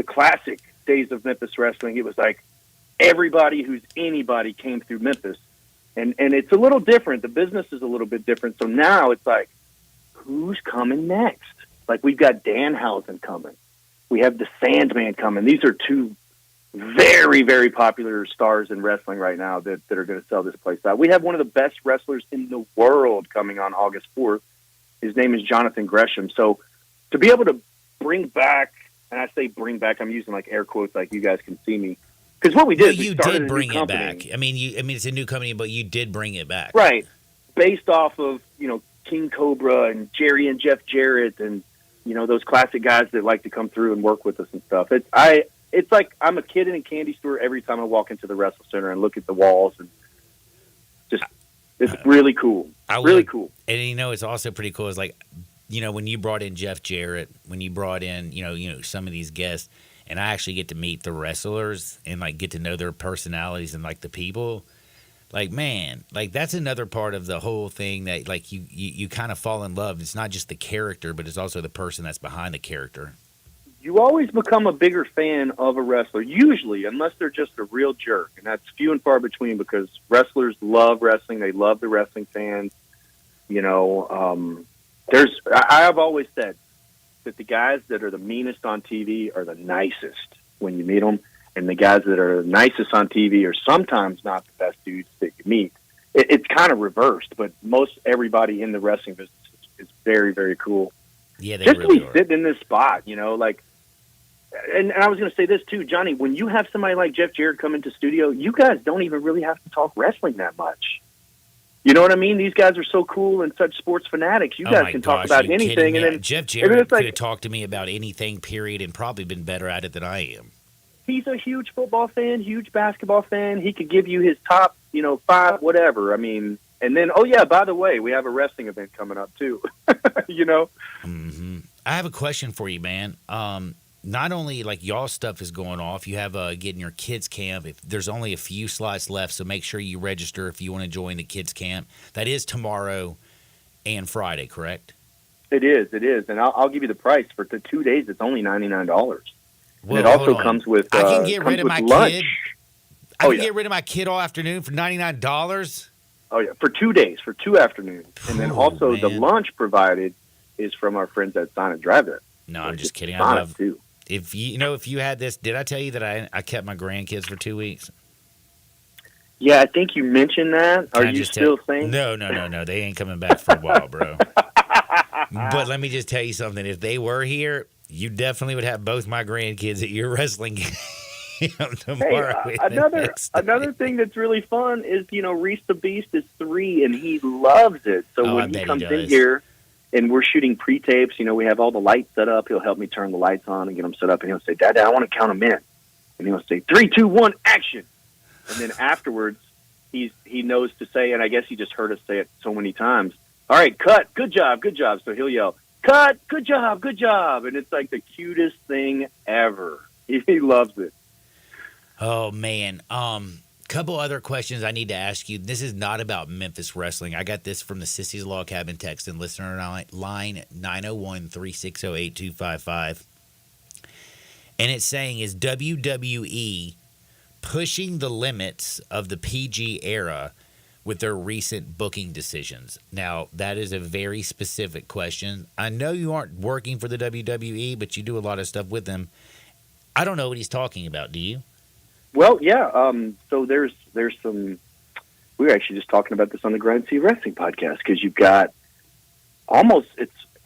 classic days of Memphis Wrestling, it was like everybody who's anybody came through Memphis. And it's a little different. The business is a little bit different. So now it's like, who's coming next? Like we've got Danhausen coming. We have the Sandman coming. These are two very, very popular stars in wrestling right now that are going to sell this place out. We have one of the best wrestlers in the world coming on August 4th. His name is Jonathan Gresham. So to be able to bring back, and I say bring back, I'm using like air quotes like you guys can see me, Because what we did, Well, we you started did a bring new it company. back. I mean, it's a new company, but you did bring it back. Right. Based off of, King Cobra and Jerry and Jeff Jarrett and, those classic guys that like to come through and work with us and stuff. It's like I'm a kid in a candy store every time I walk into the Wrestle Center and look at the walls, and it's really cool. Really cool. And it's also pretty cool. Is like, when you brought in Jeff Jarrett, when you brought in, some of these guests, and I actually get to meet the wrestlers and like get to know their personalities and like the people. Like, man, like that's another part of the whole thing that like you kind of fall in love. It's not just the character, but it's also the person that's behind the character. You always become a bigger fan of a wrestler, usually, unless they're just a real jerk. And that's few and far between because wrestlers love wrestling. They love the wrestling fans. I've always said that the guys that are the meanest on TV are the nicest when you meet them. And the guys that are nicest on TV are sometimes not the best dudes that you meet. It's kind of reversed, but most everybody in the wrestling business is very, very cool. Yeah, they just really to be are. sitting in this spot, and I was going to say this too, Johnny, when you have somebody like Jeff Jarrett come into studio, you guys don't even really have to talk wrestling that much. You know what I mean? These guys are so cool and such sports fanatics. You guys can talk about anything. And then Jeff Jarrett could have talked to me about anything, period, and probably been better at it than I am. He's a huge football fan, huge basketball fan. He could give you his top, 5, whatever. I mean, and then, oh yeah, by the way, we have a wrestling event coming up too. Mm-hmm. I have a question for you, man. Not only like y'all stuff is going off, you have getting your kids camp. If there's only a few slots left, so make sure you register if you want to join the kids camp. That is tomorrow and Friday, correct? It is, and I'll give you the price for the 2 days. It's only $99. Well, it also comes with I can get rid of my lunch. kid. I can get rid of my kid all afternoon for $99. Oh yeah, for 2 days, for 2 afternoons, and then also the lunch provided is from our friends at Sign and Drive It. No, I'm just kidding. I Sonic love too. If you had this, did I tell you that I kept my grandkids for 2 weeks? Yeah, I think you mentioned that. Are you still saying? No. They ain't coming back for a while, bro. But let me just tell you something. If they were here, you definitely would have both my grandkids at your wrestling game tomorrow. Hey, another thing that's really fun is, Reese the Beast is 3 and he loves it. So when he comes in here and we're shooting pre-tapes, we have all the lights set up. He'll help me turn the lights on and get them set up. And he'll say, Dad, I want to count them in. And he'll say, 3, 2, 1, action. And then afterwards, he knows to say, and I guess he just heard us say it so many times, all right, cut, good job. So he'll yell, cut, good job. And it's like the cutest thing ever. He loves it. Oh, man. Couple other questions I need to ask you. This is not about Memphis wrestling. I got this from the Sissy's Log Cabin text and listener line 901-360-8255. And it's saying, is WWE pushing the limits of the PG era with their recent booking decisions? Now, that is a very specific question. I know you aren't working for the WWE, but you do a lot of stuff with them. I don't know what he's talking about. Do you? Well, yeah. So there's some. We were actually just talking about this on the Grind C Wrestling podcast because you've got almost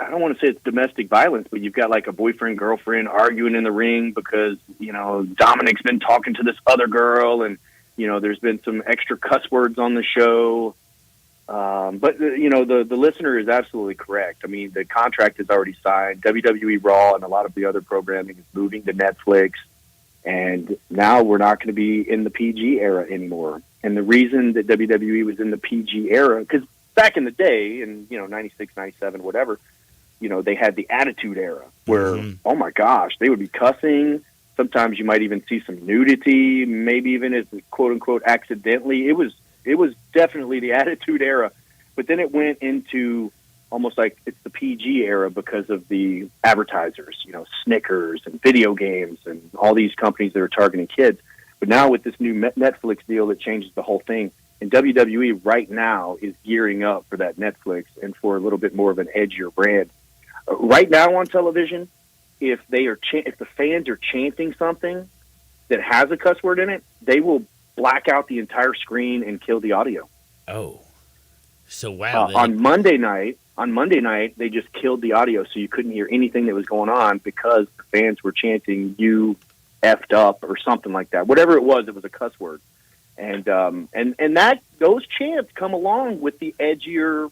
I don't want to say it's domestic violence, but you've got like a boyfriend girlfriend arguing in the ring because Dominic's been talking to this other girl, and there's been some extra cuss words on the show. But the listener is absolutely correct. I mean, the contract is already signed. WWE Raw and a lot of the other programming is moving to Netflix. And now we're not going to be in the PG era anymore. And the reason that WWE was in the PG era, because back in the day, in 96, 97, whatever, they had the Attitude Era where, oh my gosh, they would be cussing. Sometimes you might even see some nudity, maybe even as quote unquote accidentally. It was definitely the Attitude Era. But then it went into almost like it's the PG era because of the advertisers, Snickers and video games and all these companies that are targeting kids. But now with this new Netflix deal that changes the whole thing, and WWE right now is gearing up for that Netflix and for a little bit more of an edgier brand. Right now on television, if the fans are chanting something that has a cuss word in it, they will black out the entire screen and kill the audio. Oh, so wow! On Monday night, they just killed the audio, so you couldn't hear anything that was going on because the fans were chanting "You effed up or something like that. Whatever it was a cuss word. And that those chants come along with the edgier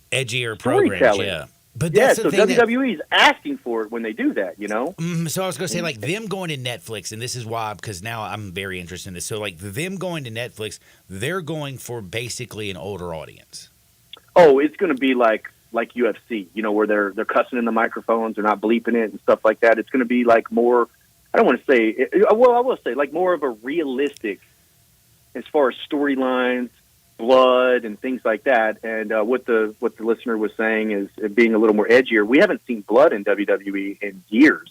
programs, storytelling. yeah. But yeah, that's so the thing WWE is asking for it when they do that, you know? So I was going to say, like, them going to Netflix, and this is why, because now I'm very interested in this. So, like, them going to Netflix, they're going for basically an older audience. Oh, it's going to be like UFC, you know, where they're cussing in the microphones, they're not bleeping it and stuff like that. It's going to be like more, I don't want to say, well, I will say, like more of a realistic, as far as storylines, blood, and things like that. And what the listener was saying is it being a little more edgier. We haven't seen blood in WWE in years.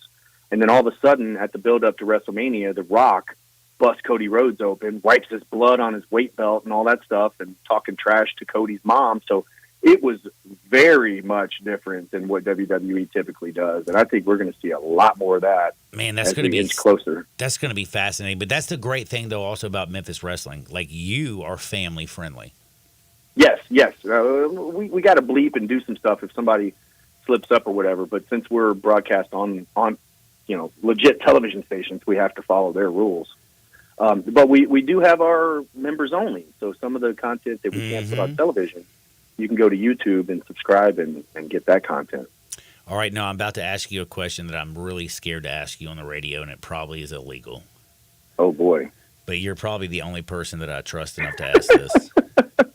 And then all of a sudden, at the build-up to WrestleMania, The Rock busts Cody Rhodes open, wipes his blood on his weight belt and all that stuff, and talking trash to Cody's mom. So it was very much different than what WWE typically does. And I think we're going to see a lot more of that. Man, that's going to be closer. That's going to be fascinating. But that's the great thing, though, also about Memphis Wrestling. Like, you are family friendly. Yes. We got to bleep and do some stuff if somebody slips up or whatever. But since we're broadcast on legit television stations, we have to follow their rules. But we do have our members only. So some of the content that we can't put on television, you can go to YouTube and subscribe and get that content. All right, now I'm about to ask you a question that I'm really scared to ask you on the radio, and it probably is illegal. Oh, boy. But you're probably the only person that I trust enough to ask this.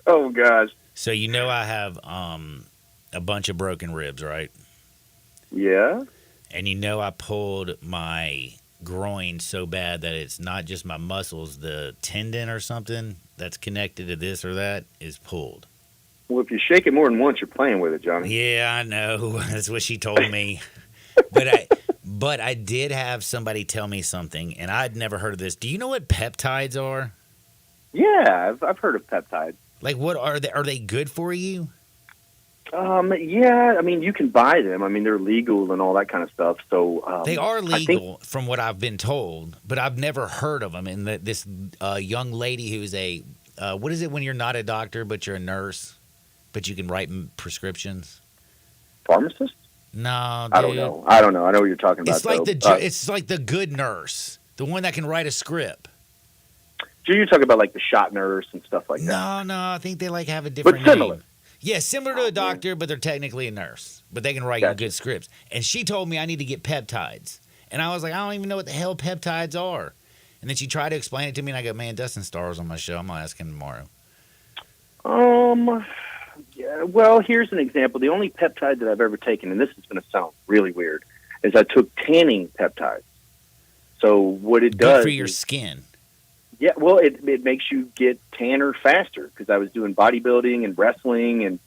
Oh, gosh. So you know I have a bunch of broken ribs, right? Yeah. And you know I pulled my groin so bad that it's not just my muscles, the tendon or something that's connected to this or that is pulled. Well, if you shake it more than once, you're playing with it, Johnny. Yeah, I know. That's what she told me. But I did have somebody tell me something, and I'd never heard of this. Do you know what peptides are? Yeah, I've heard of peptides. Like, what are they? Are they good for you? Yeah, I mean, you can buy them. I mean, they're legal and all that kind of stuff. So they are legal, from what I've been told, but I've never heard of them. And this young lady who's a what is it when you're not a doctor but you're a nurse, but you can write prescriptions? Pharmacist? No, dude. I don't know. I know what you're talking about. It's like the good nurse, the one that can write a script. So you're talking about like the shot nurse and stuff like that. No, I think they like have a different but similar. name. Yeah, similar to a doctor, but they're technically a nurse. But they can write good scripts. And she told me I need to get peptides. And I was like, I don't even know what the hell peptides are. And then she tried to explain it to me, and I go, man, Dustin Starr's on my show. I'm going to ask him tomorrow. Yeah, well, here's an example. The only peptide that I've ever taken, and this is going to sound really weird, is I took tanning peptides. So what it does... Good for your skin. Yeah, well, it makes you get tanner faster because I was doing bodybuilding and wrestling and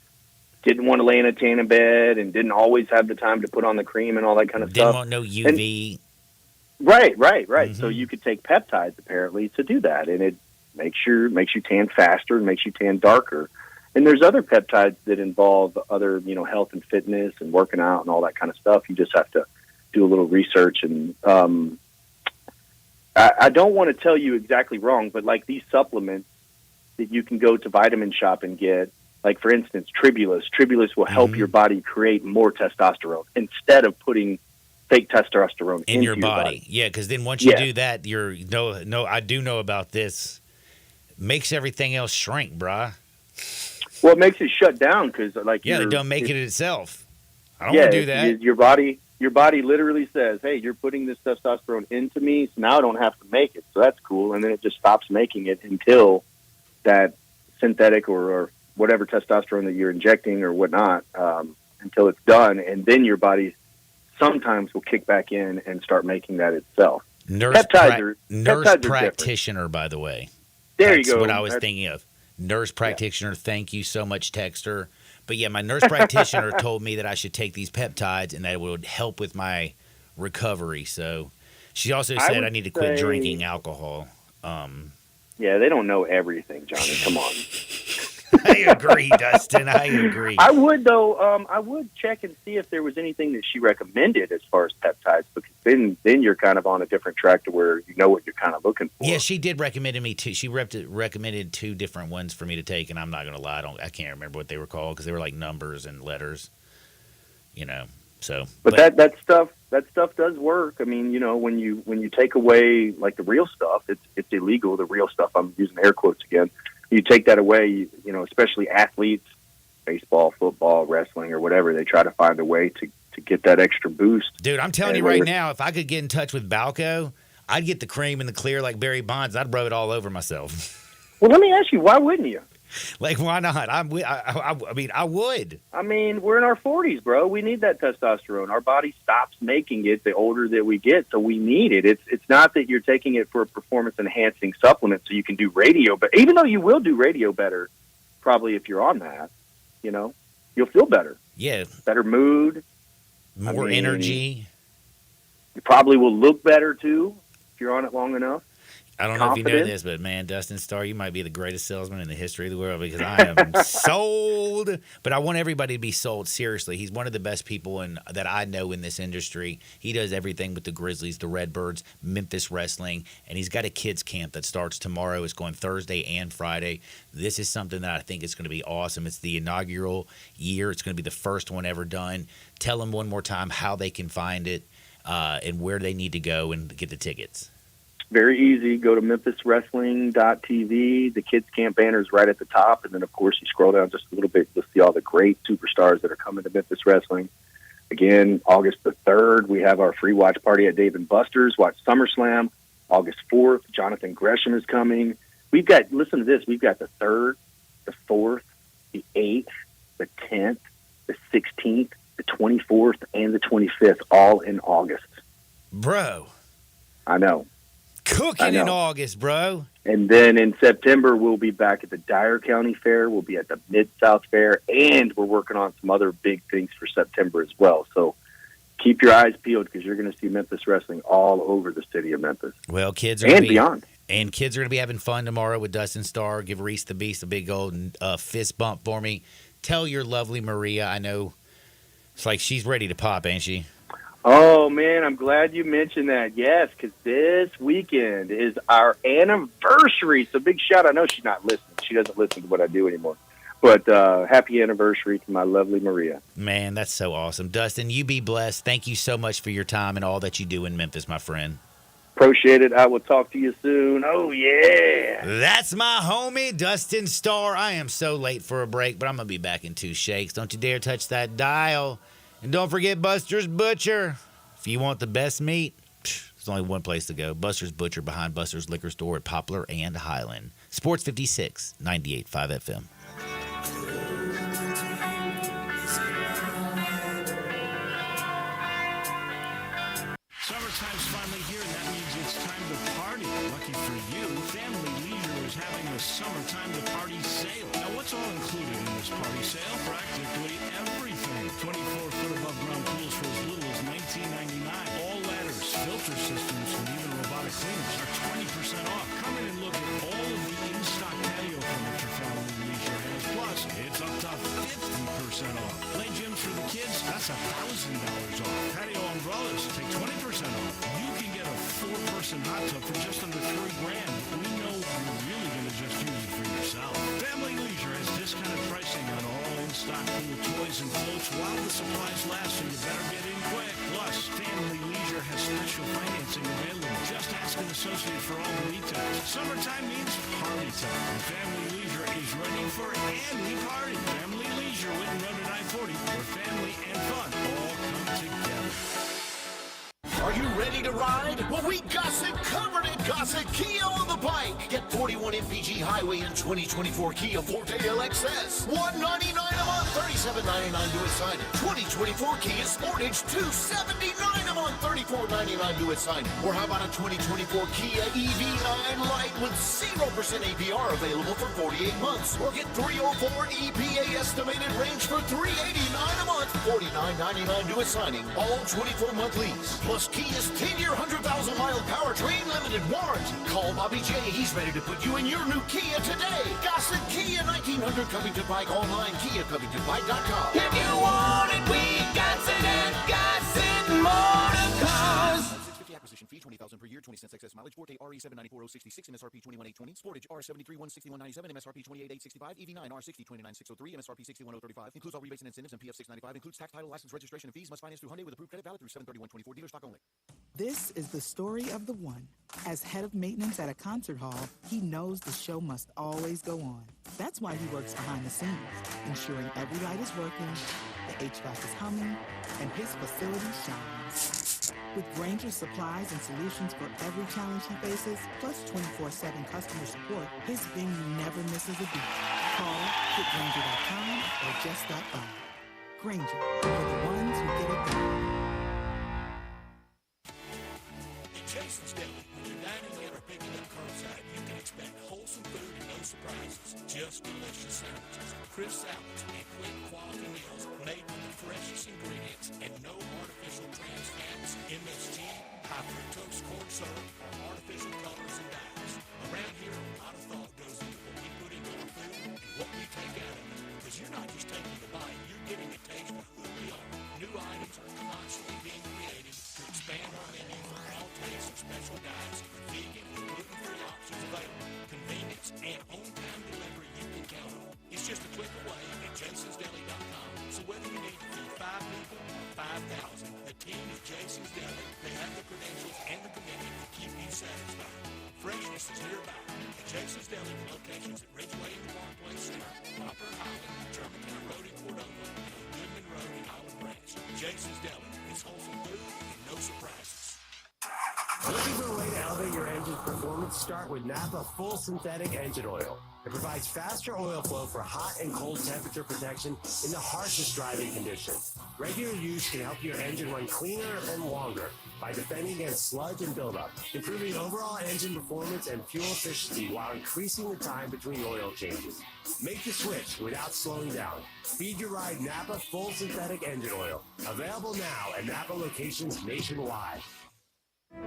didn't want to lay in a tanning bed and didn't always have the time to put on the cream and all that kind of stuff. Didn't want no UV. Right. Mm-hmm. So you could take peptides apparently to do that, and it makes you tan faster and makes you tan darker. And there's other peptides that involve other, health and fitness and working out and all that kind of stuff. You just have to do a little research and. I don't want to tell you exactly wrong, but like these supplements that you can go to Vitamin Shop and get, like for instance, Tribulus. Tribulus will help your body create more testosterone instead of putting fake testosterone in your body. Yeah, because then once you do that, I do know about this. Makes everything else shrink, brah. Well, it makes it shut down because it don't make it itself. I don't want to do that. Your body literally says, hey, you're putting this testosterone into me, so now I don't have to make it. So that's cool. And then it just stops making it until that synthetic or whatever testosterone that you're injecting or whatnot, until it's done. And then your body sometimes will kick back in and start making that itself. Nurse peptides practitioner, by the way. That's what I was thinking of. Nurse practitioner, Thank you so much, Texter. But yeah, my nurse practitioner told me that I should take these peptides and that it would help with my recovery. So she also said I need to quit drinking alcohol. Yeah, they don't know everything, Johnny. Come on. I agree, Dustin. I agree. I would, though. I would check and see if there was anything that she recommended as far as peptides, because then you're kind of on a different track to where you know what you're kind of looking for. Yeah, she did recommend me two. She recommended two different ones for me to take, and I'm not going to lie, I can't remember what they were called because they were like numbers and letters, So, but that that stuff does work. I mean, when you take away like the real stuff, it's illegal. The real stuff, I'm using air quotes again. You take that away, especially athletes, baseball, football, wrestling, or whatever. They try to find a way to get that extra boost. Dude, I'm telling you right now, if I could get in touch with Balco, I'd get the cream and the clear like Barry Bonds. I'd rub it all over myself. Well, let me ask you, why wouldn't you? Like, why not? I mean, I would. I mean, we're in our 40s, bro. We need that testosterone. Our body stops making it the older that we get, so we need it. It's not that you're taking it for a performance-enhancing supplement so you can do radio, but even though you will do radio better, probably if you're on that, you'll feel better. Yeah. Better mood. More energy. You probably will look better, too, if you're on it long enough. I don't know if you know this, but, man, Dustin Starr, you might be the greatest salesman in the history of the world because I am sold. But I want everybody to be sold. Seriously, he's one of the best people that I know in this industry. He does everything with the Grizzlies, the Redbirds, Memphis Wrestling, and he's got a kids camp that starts tomorrow. It's going Thursday and Friday. This is something that I think is going to be awesome. It's the inaugural year. It's going to be the first one ever done. Tell them one more time how they can find it and where they need to go and get the tickets. Very easy. Go to memphiswrestling.tv. The kids camp banner is right at the top. And then, of course, you scroll down just a little bit, you'll see all the great superstars that are coming to Memphis Wrestling. Again, August the 3rd, we have our free watch party at Dave & Buster's. Watch SummerSlam. August 4th, Jonathan Gresham is coming. We've got, listen to this, we've got the 3rd, the 4th, the 8th, the 10th, the 16th, the 24th, and the 25th, all in August. Bro. I know. Cooking in August, bro. And then in September, we'll be back at the Dyer County Fair. We'll be at the Mid-South Fair, and we're working on some other big things for September as well. So keep your eyes peeled because you're going to see Memphis Wrestling all over the city of Memphis. Well, kids are and beyond. And kids are going to be having fun tomorrow with Dustin Starr. Give Reese the Beast a big old fist bump for me. Tell your lovely Maria, I know it's like she's ready to pop, ain't she? Oh, man, I'm glad you mentioned that. Yes, because this weekend is our anniversary. So big shout. I know she's not listening. She doesn't listen to what I do anymore. But happy anniversary to my lovely Maria. Man, that's so awesome. Dustin, you be blessed. Thank you so much for your time and all that you do in Memphis, my friend. Appreciate it. I will talk to you soon. Oh, yeah. That's my homie, Dustin Starr. I am so late for a break, but I'm going to be back in 2 shakes. Don't you dare touch that dial. And don't forget Buster's Butcher. If you want the best meat, there's only one place to go. Buster's Butcher behind Buster's Liquor Store at Poplar and Highland. Sports 56, 98.5 FM. Summertime's finally here, and that means it's time to party. Lucky for you, Family Leisure is having a summertime to party sale. Now, what's all included in this party sale? Practically everything. 24-foot above ground pools for as little as $19.99. All ladders, filter systems, and even robotic cleaners are 20% off. Come in and look at all of the in-stock patio furniture Family Leisure has. Plus, it's up to 50% off. Play gyms for the kids, that's $1,000 off. Patio umbrellas, take 20% off. You can get a 4-person hot tub for just under $3,000. We know you're really going to just use it for yourself. Family Leisure has discounted pricing on all in-stock pool toys and floats while the supplies last, so you better get in quick. Plus, Family Leisure has special financing available. Just ask an associate for all the details. Summertime means party time, and Family Leisure is ready for any party. Family Leisure, Whitten Road at I-40, where family and fun all come together. Are you ready to ride? Well, we got it covered at Gossett Kia on the bike. Get 41 MPG Highway and 2024 Kia Forte LXS. $199 a month, $37.99 to assign it. 2024 Kia Sportage, $279 a month, $34.99 to assign it. Or how about a 2024 Kia EV9 Lite with 0% APR available for 48 months. Or get 304 EPA estimated range for $389 a month, $49.99 to assigning. All 24-month lease. Plus Kia's 10-year, 100,000-mile powertrain limited warranty. Call Bobby J. He's ready to put you in your new Kia today. Gossett Kia 1900 Covington Pike online, KiaCovingtonPike.com. If you want it, we got it at Gossett Motor Cars. Registration fee $20,000 per year, 20 cents excess mileage. Forte RE794066, MSRP 21820. Sportage R7316197, MSRP 28865. EV9 R6029603, MSRP 61035. Includes all rebates and incentives and PF 695. Includes tax, title, license, registration, and fees. Must finance through Hyundai with approved credit, valid through 7/31/24. Dealer stock only. This is the story of the one. As head of maintenance at a concert hall, he knows the show must always go on. That's why he works behind the scenes, ensuring every light is working, the HVAC is humming, and his facility shines. With Granger's supplies and solutions for every challenge he faces, plus 24/7 customer support, his venue never misses a beat. Call getgranger.com or just stop by. Granger, for the ones who get it done. Jason's Deli. When you're dining in or picking up curbside, you can expect wholesome food and no surprises. Just delicious sandwiches, crisp salads, and quick quality meals made with the freshest ingredients and no artificial trans fats, MSG, high fructose corn syrup, or artificial colors and dyes. Around here, a lot of thought goes into what we put into our food and what we take out of it. Because you're not just taking a bite, you're getting a taste of who we are. New items are constantly being created to expand our menu for all tastes and special diets with vegan and gluten-free options available. Convenience and on-time delivery you can count on. It's just a click away at jasonsdeli.com. So whether you need to feed 5 people or 5,000, the team at Jason's Deli, they have the credentials and the commitment to keep you satisfied. Freshness is nearby at Jason's Deli with locations at Ridgeway in the Parkplace Center, Poplar in Highland, Germantown Road in Cordova, and on Goodman Road in Highland Branch. Jason's Deli. It's wholesome food and no surprises. Looking for a way to elevate your engine's performance? Start with Napa Full Synthetic Engine Oil. It provides faster oil flow for hot and cold temperature protection in the harshest driving conditions. Regular use can help your engine run cleaner and longer by defending against sludge and buildup, improving overall engine performance and fuel efficiency while increasing the time between oil changes. Make the switch without slowing down. Feed your ride Napa Full Synthetic Engine Oil. Available now at Napa locations nationwide.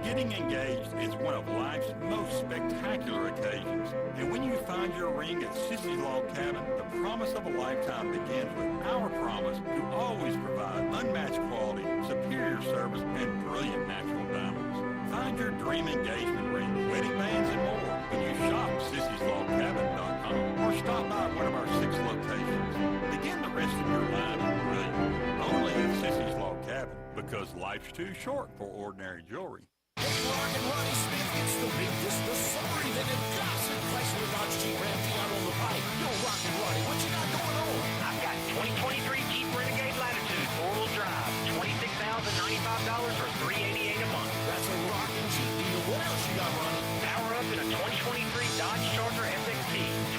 Getting engaged is one of life's most spectacular occasions. And when you find your ring at Sissy's Log Cabin, the promise of a lifetime begins with our promise to always provide unmatched quality, superior service, and brilliant natural diamonds. Find your dream engagement ring, wedding bands, and more when you shop Sissy'sLogCabin.com or stop by one of our 6 locations. Begin the rest of your life brilliant. Only at Sissy's Log Cabin, because life's too short for ordinary jewelry. Rock and Ronnie Smith gets the biggest, the summer event at Gossett Chrysler Dodge Jeep Ram out on the pike. Yo, Rock and Ronnie, what you got going on? I've got 2023 Jeep Renegade Latitude 4-wheel drive, $26,095 or $388 a month. That's a rockin' Jeep deal. What else you got, Ronnie? Power up in a 2023 Dodge Charger SXT,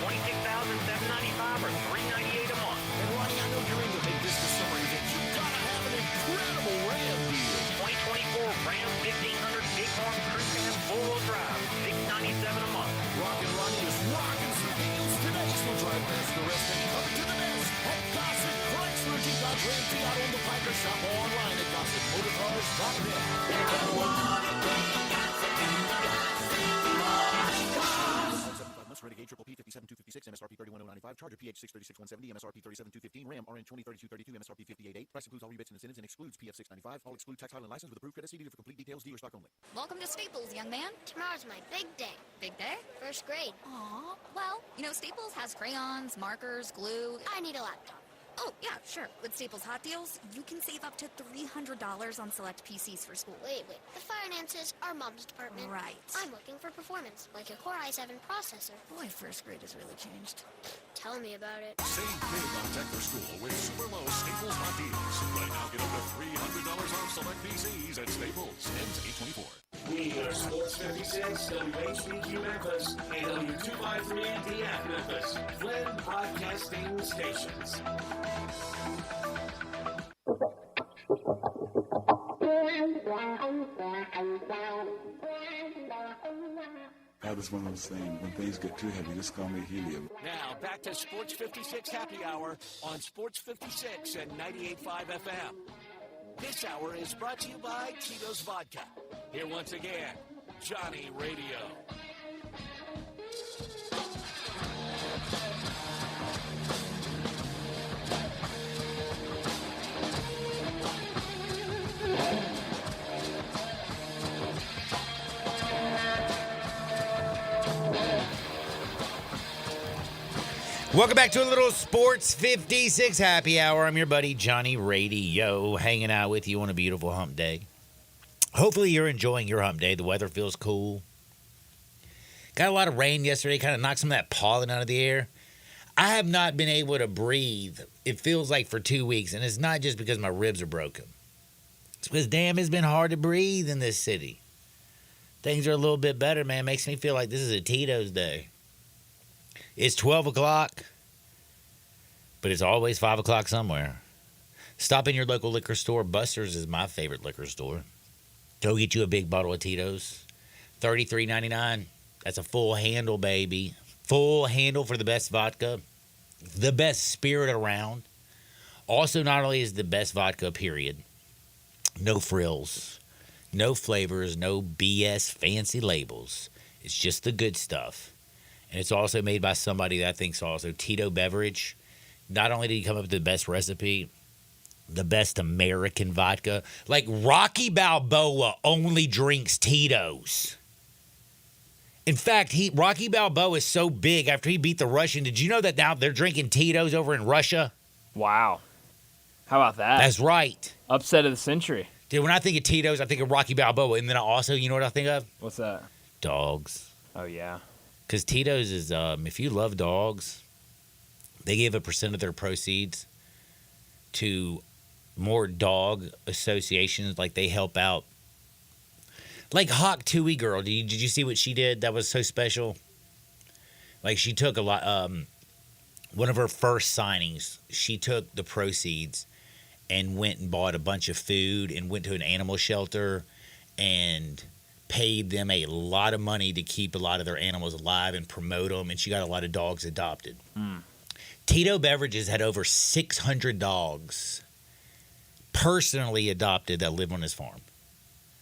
$26,795 or $398 a month. And Ronnie, I know you're in the big business summer event. You gotta have an incredible Ram deal. 2024 Ram 1500 Bighorn Crew Cab 4-wheel drive, $697 a month. Rockin' Ronnie is rocking some deals today, so drive past the rest and come to the best at Gossett Chrysler Jeep Dodge Ram out on the pike or shop online at GossettMotorCars.net. Renegade Triple P 57,256, MSRP 31,095, Charger PH 636,170, MSRP 37,215, Ram RN 2032,32, MSRP 58,8. Price includes all rebates and incentives and excludes PF 695. All exclude tax, title, and license with approved credit. See dealer for complete details. Dealer stock only. Welcome to Staples, young man. Tomorrow's my big day. Big day? First grade. Aw, well, you know, Staples has crayons, markers, glue. I need a laptop. Oh, yeah, sure. With Staples Hot Deals, you can save up to $300 on select PCs for school. Wait. The finances are Mom's department. Right. I'm looking for performance, like a Core i7 processor. Boy, first grade has really changed. Tell me about it. Save big on tech for school with super low Staples Hot Deals. Right now, get up to $300 off select PCs at Staples. Ends 8/24. We are Sports 56, WHBQ Memphis, and W253DF Memphis, Flynn Broadcasting Stations. That is one of those things. When things get too heavy, just call me helium. Now, back to Sports 56 Happy Hour on Sports 56 and 98.5 FM. This hour is brought to you by Tito's Vodka. Here once again, Johnny Radio. Welcome back to a little Sports 56 happy hour. I'm your buddy Johnny Radio, hanging out with you on a beautiful hump day. Hopefully you're enjoying your hump day. The weather feels cool. Got a lot of rain yesterday, kind of knocked some of that pollen out of the air. I have not been able to breathe, it feels like, for 2 weeks, and it's not just because my ribs are broken. It's because, damn, it's been hard to breathe in this city. Things are a little bit better, man. Makes me feel like this is a Tito's day. It's 12 o'clock, but it's always 5 o'clock somewhere. Stop in your local liquor store. Buster's is my favorite liquor store. Go get you a big bottle of Tito's. $33.99. That's a full handle, baby. Full handle for the best vodka. The best spirit around. Also, not only is the best vodka, period. No frills. No flavors. No BS fancy labels. It's just the good stuff. And it's also made by somebody that I think's also Tito Beverage. Not only did he come up with the best recipe, the best American vodka. Like Rocky Balboa only drinks Tito's. In fact, Rocky Balboa is so big after he beat the Russian. Did you know that now they're drinking Tito's over in Russia? Wow. How about that? That's right. Upset of the century. Dude, when I think of Tito's, I think of Rocky Balboa. And then I also, you know what I think of? What's that? Dogs. Oh, yeah. Because Tito's is, if you love dogs, they give 1% of their proceeds to more dog associations. Like, they help out. Like Hawk Tui Girl. Did you see what she did? That was so special. Like, she took a lot. One of her first signings, she took the proceeds and went and bought a bunch of food and went to an animal shelter and paid them a lot of money to keep a lot of their animals alive and promote them, and she got a lot of dogs adopted. Tito Beverages had over 600 dogs personally adopted that live on his farm.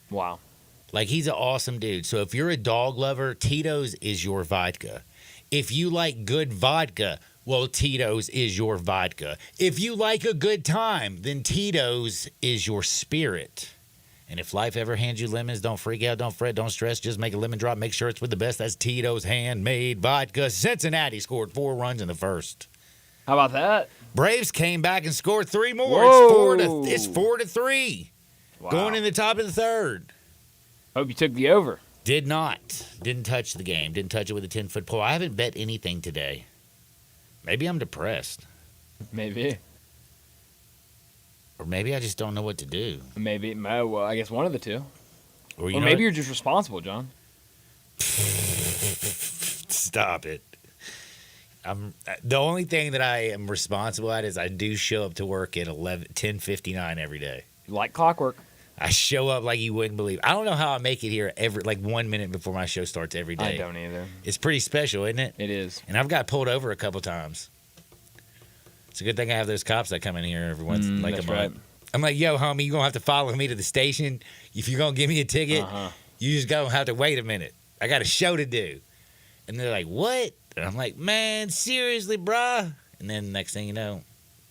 Wow. Like, he's an awesome dude. So if you're a dog lover, Tito's is your vodka. If you like good vodka, well, Tito's is your vodka. If you like a good time, then Tito's is your spirit. And if life ever hands you lemons, don't freak out, don't fret, don't stress. Just make a lemon drop. Make sure it's with the best. That's Tito's handmade vodka. Cincinnati scored 4 runs in the first. How about that? Braves came back and scored 3 more. Whoa. It's 4-3. Wow. Going in the top of the third. Hope you took the over. Did not. Didn't touch the game. Didn't touch it with a 10-foot pole. I haven't bet anything today. Maybe I'm depressed. Maybe. Or maybe I just don't know what to do. Maybe. Well, I guess one of the two. Or maybe you're just responsible, John. Stop it. The only thing that I am responsible at is I do show up to work at 10:59 every day. Like clockwork. I show up like you wouldn't believe. I don't know how I make it here every 1 minute before my show starts every day. I don't either. It's pretty special, isn't it? It is. And I've got pulled over a couple times. It's a good thing I have those cops that come in here every once like a month. Right. I'm like, yo, homie, you're going to have to follow me to the station. If you're going to give me a ticket, you just going to have to wait a minute. I got a show to do. And they're like, what? And I'm like, man, seriously, bruh. And then next thing you know,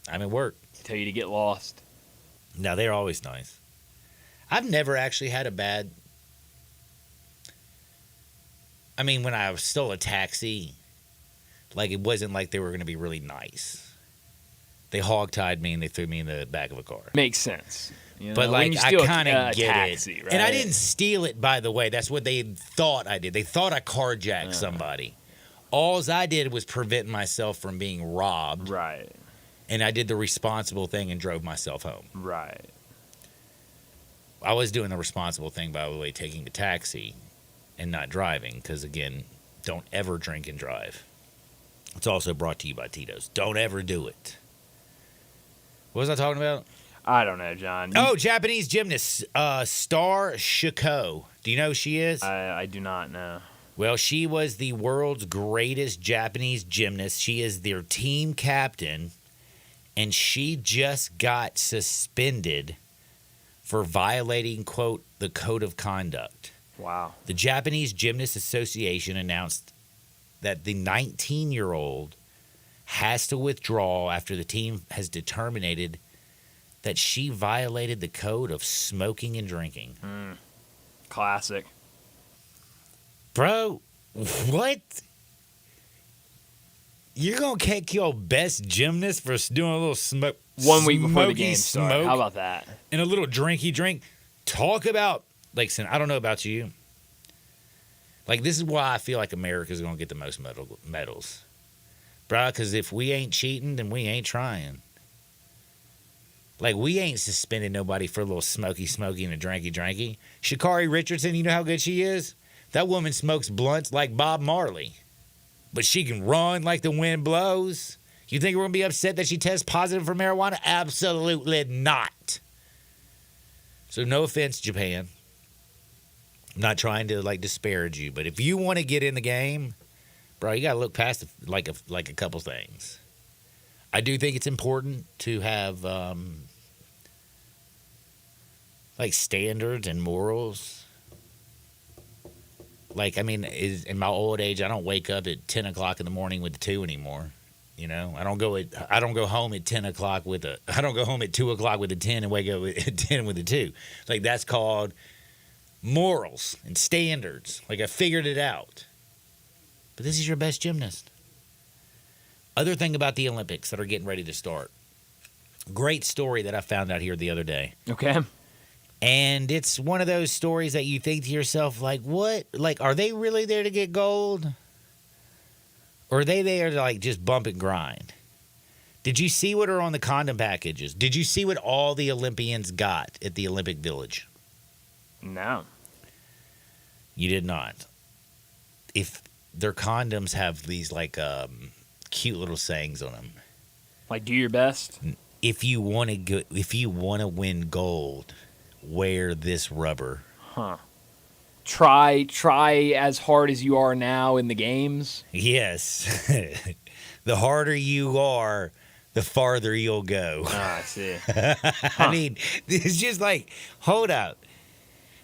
I'm at work. Tell you to get lost. No, they're always nice. I've never actually had a bad... I mean, when I stole a taxi, like, it wasn't like they were going to be really nice. They hog-tied me and they threw me in the back of a car. Makes sense. You know, but, like, I kind of get taxi, it. Right? And I didn't steal it, by the way. That's what they thought I did. They thought I carjacked somebody. All I did was prevent myself from being robbed. Right. And I did the responsible thing and drove myself home. Right. I was doing the responsible thing, by the way, taking the taxi and not driving. Because, again, don't ever drink and drive. It's also brought to you by Tito's. Don't ever do it. What was I talking about? I don't know, John. Japanese gymnast Star Shiko. Do you know who she is? I do not know. Well, she was the world's greatest Japanese gymnast. She is their team captain, and she just got suspended for violating, quote, the code of conduct. Wow. The Japanese Gymnasts Association announced that the 19-year-old has to withdraw after the team has determined that she violated the code of smoking and drinking. Classic. Bro, what? You're going to kick your best gymnast for doing a little smoke. 1 week before the smoky game starts. smoke How about that? And a little drinky drink. Talk about, like, I don't know about you. Like, this is why I feel like America's going to get the most medals. Bruh, because if we ain't cheating, then we ain't trying. Like, we ain't suspended nobody for a little smoky and a dranky. Sha'Carri Richardson, you know how good she is? That woman smokes blunts like Bob Marley. But she can run like the wind blows. You think we're going to be upset that she tests positive for marijuana? Absolutely not. So no offense, Japan. I'm not trying to, like, disparage you. But if you want to get in the game, bro, you got to look past, like a couple things. I do think it's important to have, like, standards and morals. Like, I mean, in my old age, I don't wake up at 10 o'clock in the morning with the 2 anymore. You know, I don't go home at 10 o'clock I don't go home at 2 o'clock with a 10 and wake up at 10 with a 2. Like, that's called morals and standards. Like, I figured it out. But this is your best gymnast. Other thing about the Olympics that are getting ready to start. Great story that I found out here the other day. Okay. And it's one of those stories that you think to yourself, like, what? Like, are they really there to get gold? Or are they there to, like, just bump and grind? Did you see what are on the condom packages? Did you see what all the Olympians got at the Olympic Village? No. You did not. If their condoms have these, like, cute little sayings on them. Like, do your best? If you want to win gold, wear this rubber. Huh. Try as hard as you are now in the games. Yes. The harder you are, the farther you'll go. Ah, I see. I mean, it's just like, hold up.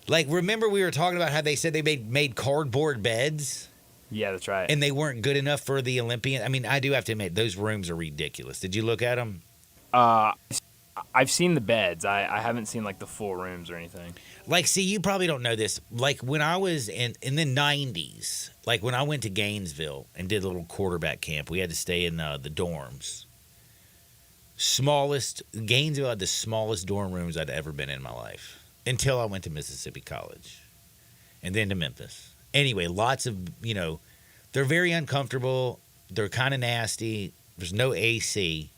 Like, remember we were talking about how they said they made cardboard beds? Yeah, that's right. And they weren't good enough for the Olympians. I mean, I do have to admit, those rooms are ridiculous. Did you look at them? I've seen the beds. I haven't seen, like, the full rooms or anything. Like, see, you probably don't know this. Like, when I was in the 90s, like, when I went to Gainesville and did a little quarterback camp, we had to stay in the dorms. Gainesville had the smallest dorm rooms I'd ever been in my life. Until I went to Mississippi College. And then to Memphis. Anyway, lots of, they're very uncomfortable. They're kind of nasty. There's no AC.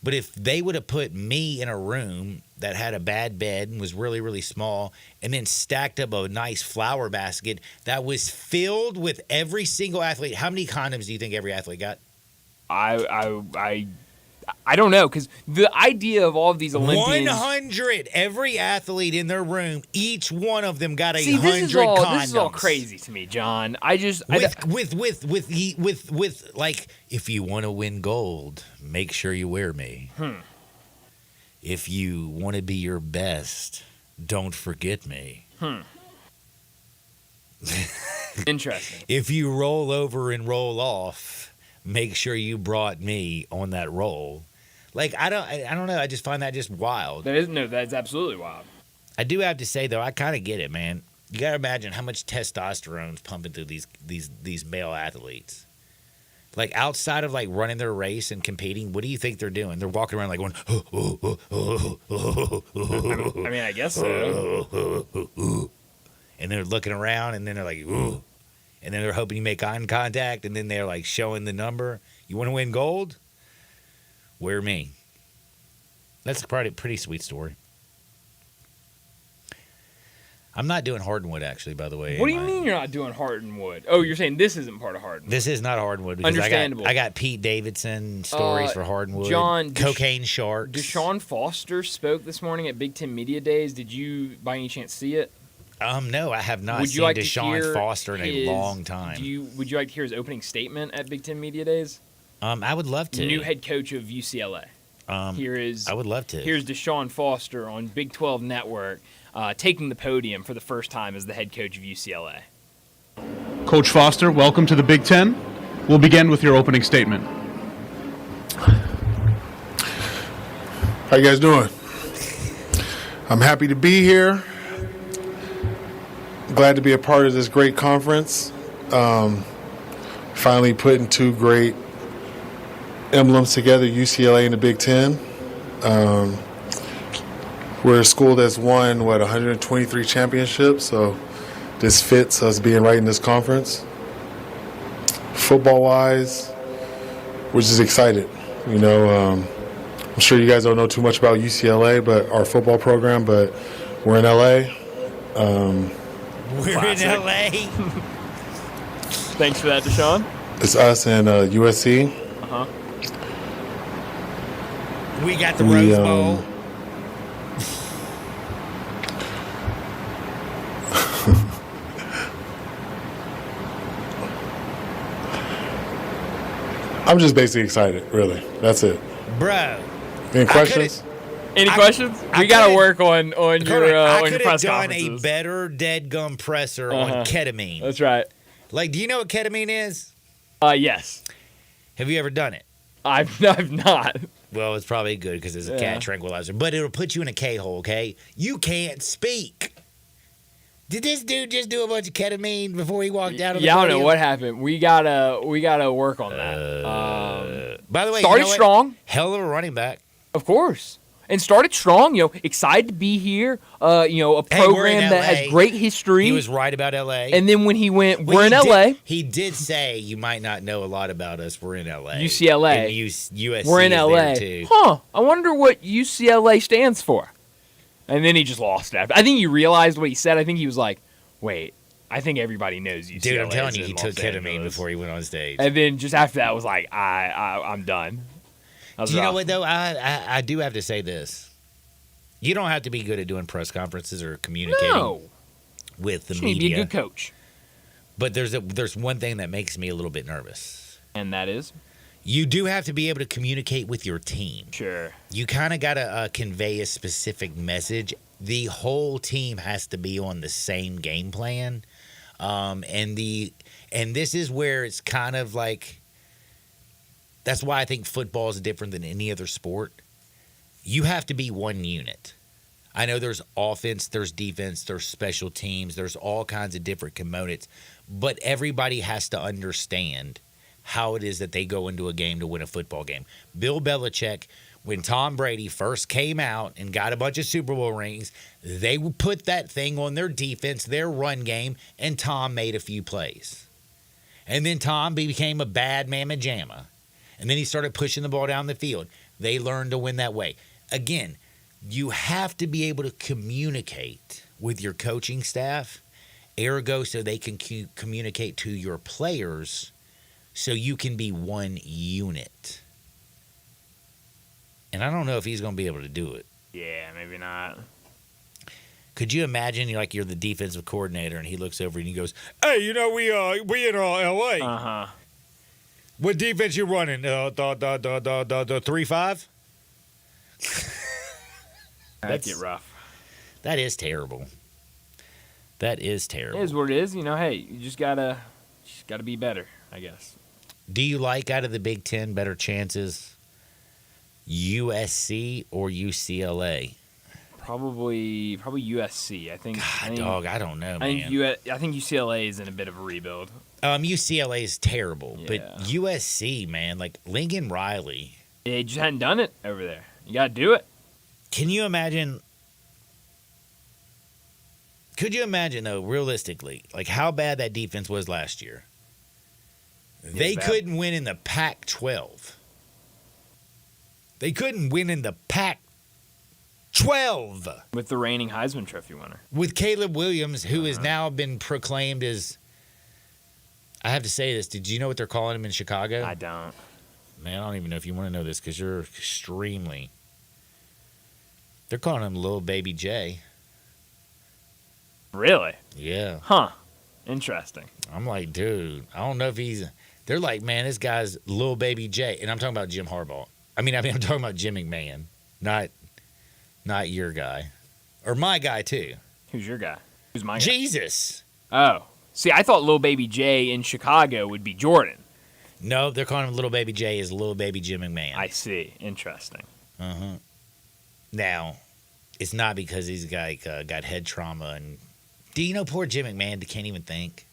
But if they would have put me in a room that had a bad bed and was really, really small and then stacked up a nice flower basket that was filled with every single athlete, how many condoms do you think every athlete got? I don't know, because the idea of all of these Olympians... 100! Every athlete in their room, each one of them got 100 condoms. This is all condoms. crazy to me, John. With like, if you want to win gold, make sure you wear me. If you want to be your best, don't forget me. Interesting. If you roll over and roll off, make sure you brought me on that roll. Like, I don't know. I just find that just wild. That's absolutely wild. I do have to say, though, I kind of get it, man. You got to imagine how much testosterone's pumping through these male athletes. Like, outside of, like, running their race and competing, what do you think they're doing? They're walking around, like, going, I mean, I guess so. And they're looking around, and then they're like, ooh. And then they're hoping you make eye contact, and then they're, like, showing the number. You want to win gold? Wear me. That's a pretty sweet story. I'm not doing Hardwood, actually, by the way. What do you mean you're not doing Hardwood? Oh, you're saying this isn't part of Hardwood. This is not Hardwood. Because Understandable. I got Pete Davidson stories for Hardwood. John, Cocaine Sharks. Deshaun Foster spoke this morning at Big Ten Media Days. Did you, by any chance, see it? No, I have not seen Deshaun Foster in a long time. Would you like to hear his opening statement at Big Ten Media Days? I would love to. New head coach of UCLA. I would love to. Here's Deshaun Foster on Big 12 Network taking the podium for the first time as the head coach of UCLA. Coach Foster, welcome to the Big Ten. We'll begin with your opening statement. How you guys doing? I'm happy to be here. Glad to be a part of this great conference. Finally putting two great emblems together, UCLA and the Big Ten. We're a school that's won, 123 championships, so this fits us being right in this conference. Football-wise, we're just excited. I'm sure you guys don't know too much about UCLA, but our football program, but we're in LA. We're in LA. Thanks for that, Deshaun. It's us and USC. Uh-huh. We got the Rose Bowl. I'm just basically excited, really. That's it. Bro. Any questions? Any questions? We got to work on your I on could your have press done conferences. a better dead gum presser on ketamine. That's right. Like, do you know what ketamine is? Yes. Have you ever done it? I've not. Well, it's probably good because it's a Yeah. cat tranquilizer, but it'll put you in a K-hole, okay? You can't speak. Did this dude just do a bunch of ketamine before he walked out of the Yeah, I don't know podium? what happened. We gotta work on that. By the way, started you know what? strong, Hell of a running back. of course, and started strong. Excited to be here. A Hey, we're in program that LA. has great history. He was right about L.A. And then when he went, Well, we're in he LA. did- He did say you might not know a lot about us. We're in L.A. UCLA. And USC We're in is LA. there too. Huh. I wonder what UCLA stands for. And then he just lost it. I think he realized what he said. I think he was like, wait, I think everybody knows UCLA. Dude, I'm telling is you, in he Los took ketamine Angeles. before he went on stage. And then just after that was like, I'm done. That was Do you know rough. what, though? I do have to say this. You don't have to be good at doing press conferences or communicating No. with the You need to be media. a good coach. But there's one thing that makes me a little bit nervous. And that is? You do have to be able to communicate with your team. Sure. You kind of got to convey a specific message. The whole team has to be on the same game plan. And this is where it's kind of like, that's why I think football is different than any other sport. You have to be one unit. I know there's offense, there's defense, there's special teams, there's all kinds of different components, but everybody has to understand how it is that they go into a game to win a football game. Bill Belichick, when Tom Brady first came out and got a bunch of Super Bowl rings, they would put that thing on their defense, their run game, and Tom made a few plays. And then Tom became a bad mamma jamma. And then he started pushing the ball down the field. They learned to win that way. Again, you have to be able to communicate with your coaching staff, ergo so they can communicate to your players so you can be one unit. And I don't know if he's going to be able to do it. Yeah, maybe not. Could you imagine you're the defensive coordinator and he looks over and he goes, "Hey, we in L.A. Uh-huh. What defense you running? The 3-5?" That'd get rough. That is terrible. That is It terrible. is what it is. Hey, you just gotta be better, I guess. Do you like out of the Big Ten better chances, USC or UCLA? Probably USC. I think. Dog, I don't know, man. I think UCLA is in a bit of a rebuild. UCLA is terrible, Yeah. but USC, man, like Lincoln Riley. They just hadn't done it over there. You gotta do it. Can you imagine? Could you imagine, though, realistically, like how bad that defense was last year? They bad. couldn't win in the Pac-12. They couldn't win in the Pac-12 With the reigning Heisman Trophy winner. with Caleb Williams, who has now been proclaimed as. I have to say this. Did you know what they're calling him in Chicago? I don't. Man, I don't even know if you want to know this because you're extremely. They're calling him Lil Baby J. Really? Yeah. Huh. Interesting. I'm like, dude, I don't know if he's. They're like, man, this guy's Lil Baby J. And I'm talking about Jim Harbaugh. I mean, I'm talking about Jim McMahon, not your guy. Or my guy, too. Who's your guy? Who's my guy? Jesus. Oh. See, I thought Lil Baby J in Chicago would be Jordan. No, they're calling him Lil Baby J as Lil Baby Jim McMahon. I see. Interesting. Uh-huh. Now, it's not because he's got head trauma. And do you know poor Jim McMahon can't even think?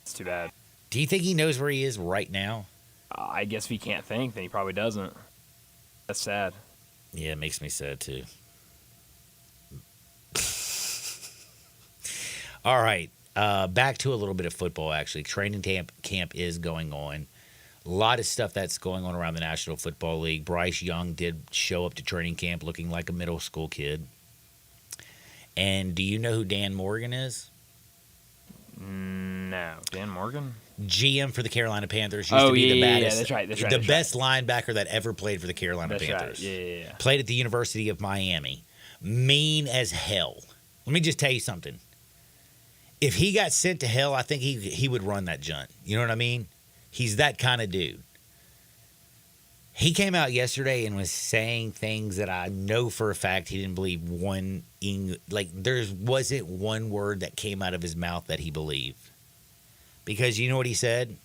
It's too bad. Do you think he knows where he is right now? I guess if he can't think, then he probably doesn't. That's sad. Yeah, it makes me sad too. All right. Back to a little bit of football, actually. Training camp is going on. A lot of stuff that's going on around the National Football League. Bryce Young did show up to training camp looking like a middle school kid. And do you know who Dan Morgan is? No. Dan Morgan? GM for the Carolina Panthers. Used to be the baddest. That's right. The best linebacker that ever played for the Carolina That's Panthers. right. Yeah. Played at the University of Miami. Mean as hell. Let me just tell you something. If he got sent to hell, I think he would run that junt. You know what I mean? He's that kind of dude. He came out yesterday and was saying things that I know for a fact he didn't believe there wasn't one word that came out of his mouth that he believed. Because you know what he said?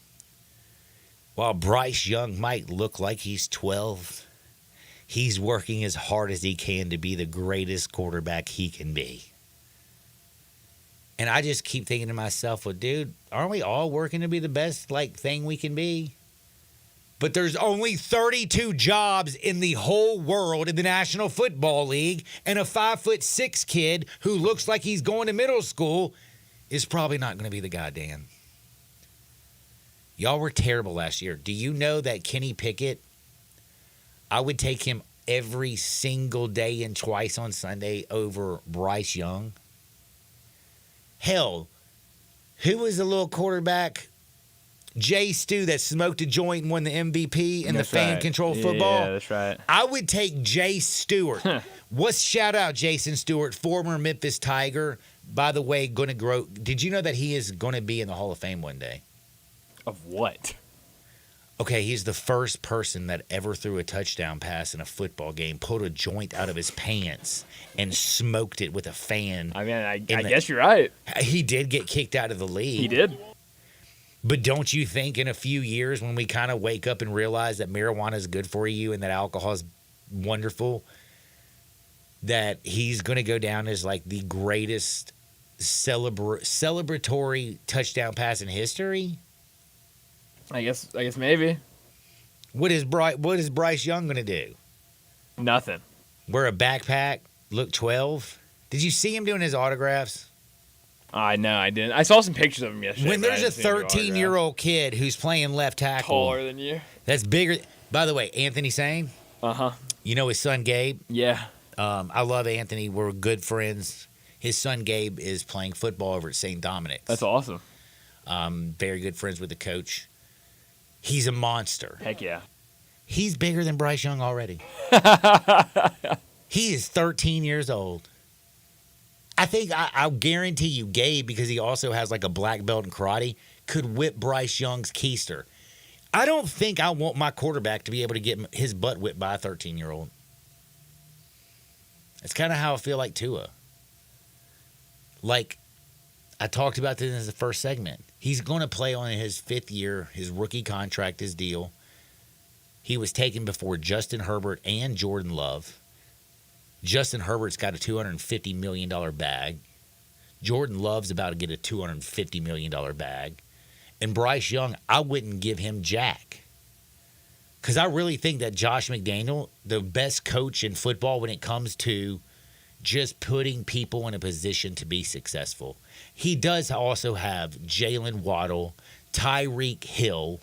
While Bryce Young might look like he's 12, he's working as hard as he can to be the greatest quarterback he can be. And I just keep thinking to myself, well, dude, aren't we all working to be the best thing we can be? But there's only 32 jobs in the whole world in the National Football League, and a 5'6" kid who looks like he's going to middle school is probably not going to be the goddamn. Y'all were terrible last year. Do you know that Kenny Pickett, I would take him every single day and twice on Sunday over Bryce Young? Hell, who was the little quarterback? Jay Stu that smoked a joint and won the MVP in the fan-controlled football? Yeah, that's right. I would take Jay Stewart. Shout out Jason Stewart, former Memphis Tiger. By the way, going to grow. Did you know that he is going to be in the Hall of Fame one day? Of what? Okay, he's the first person that ever threw a touchdown pass in a football game, pulled a joint out of his pants, and smoked it with a fan. I mean, I guess you're right. He did get kicked out of the league. He did. But don't you think in a few years when we kind of wake up and realize that marijuana is good for you and that alcohol is wonderful, that he's going to go down as the greatest celebratory touchdown pass in history? I guess maybe. What is Bryce Young going to do? Nothing. Wear a backpack, look 12? Did you see him doing his autographs? No, I didn't. I saw some pictures of him yesterday. When there's a 13-year-old kid who's playing left tackle. Taller than you. That's bigger. By the way, Anthony Sane. Uh-huh. You know his son, Gabe? Yeah. I love Anthony. We're good friends. His son, Gabe, is playing football over at St. Dominic's. That's awesome. Very good friends with the coach. He's a monster. Heck yeah. He's bigger than Bryce Young already. He is 13 years old. I think I'll guarantee you Gabe, because he also has a black belt in karate, could whip Bryce Young's keister. I don't think I want my quarterback to be able to get his butt whipped by a 13-year-old. It's kind of how I feel like Tua. I talked about this in the first segment. He's going to play on his 5th year, his rookie contract, his deal. He was taken before Justin Herbert and Jordan Love. Justin Herbert's got a $250 million bag. Jordan Love's about to get a $250 million bag. And Bryce Young, I wouldn't give him jack. Because I really think that Josh McDaniel, the best coach in football when it comes to just putting people in a position to be successful. He does also have Jalen Waddle, Tyreek Hill.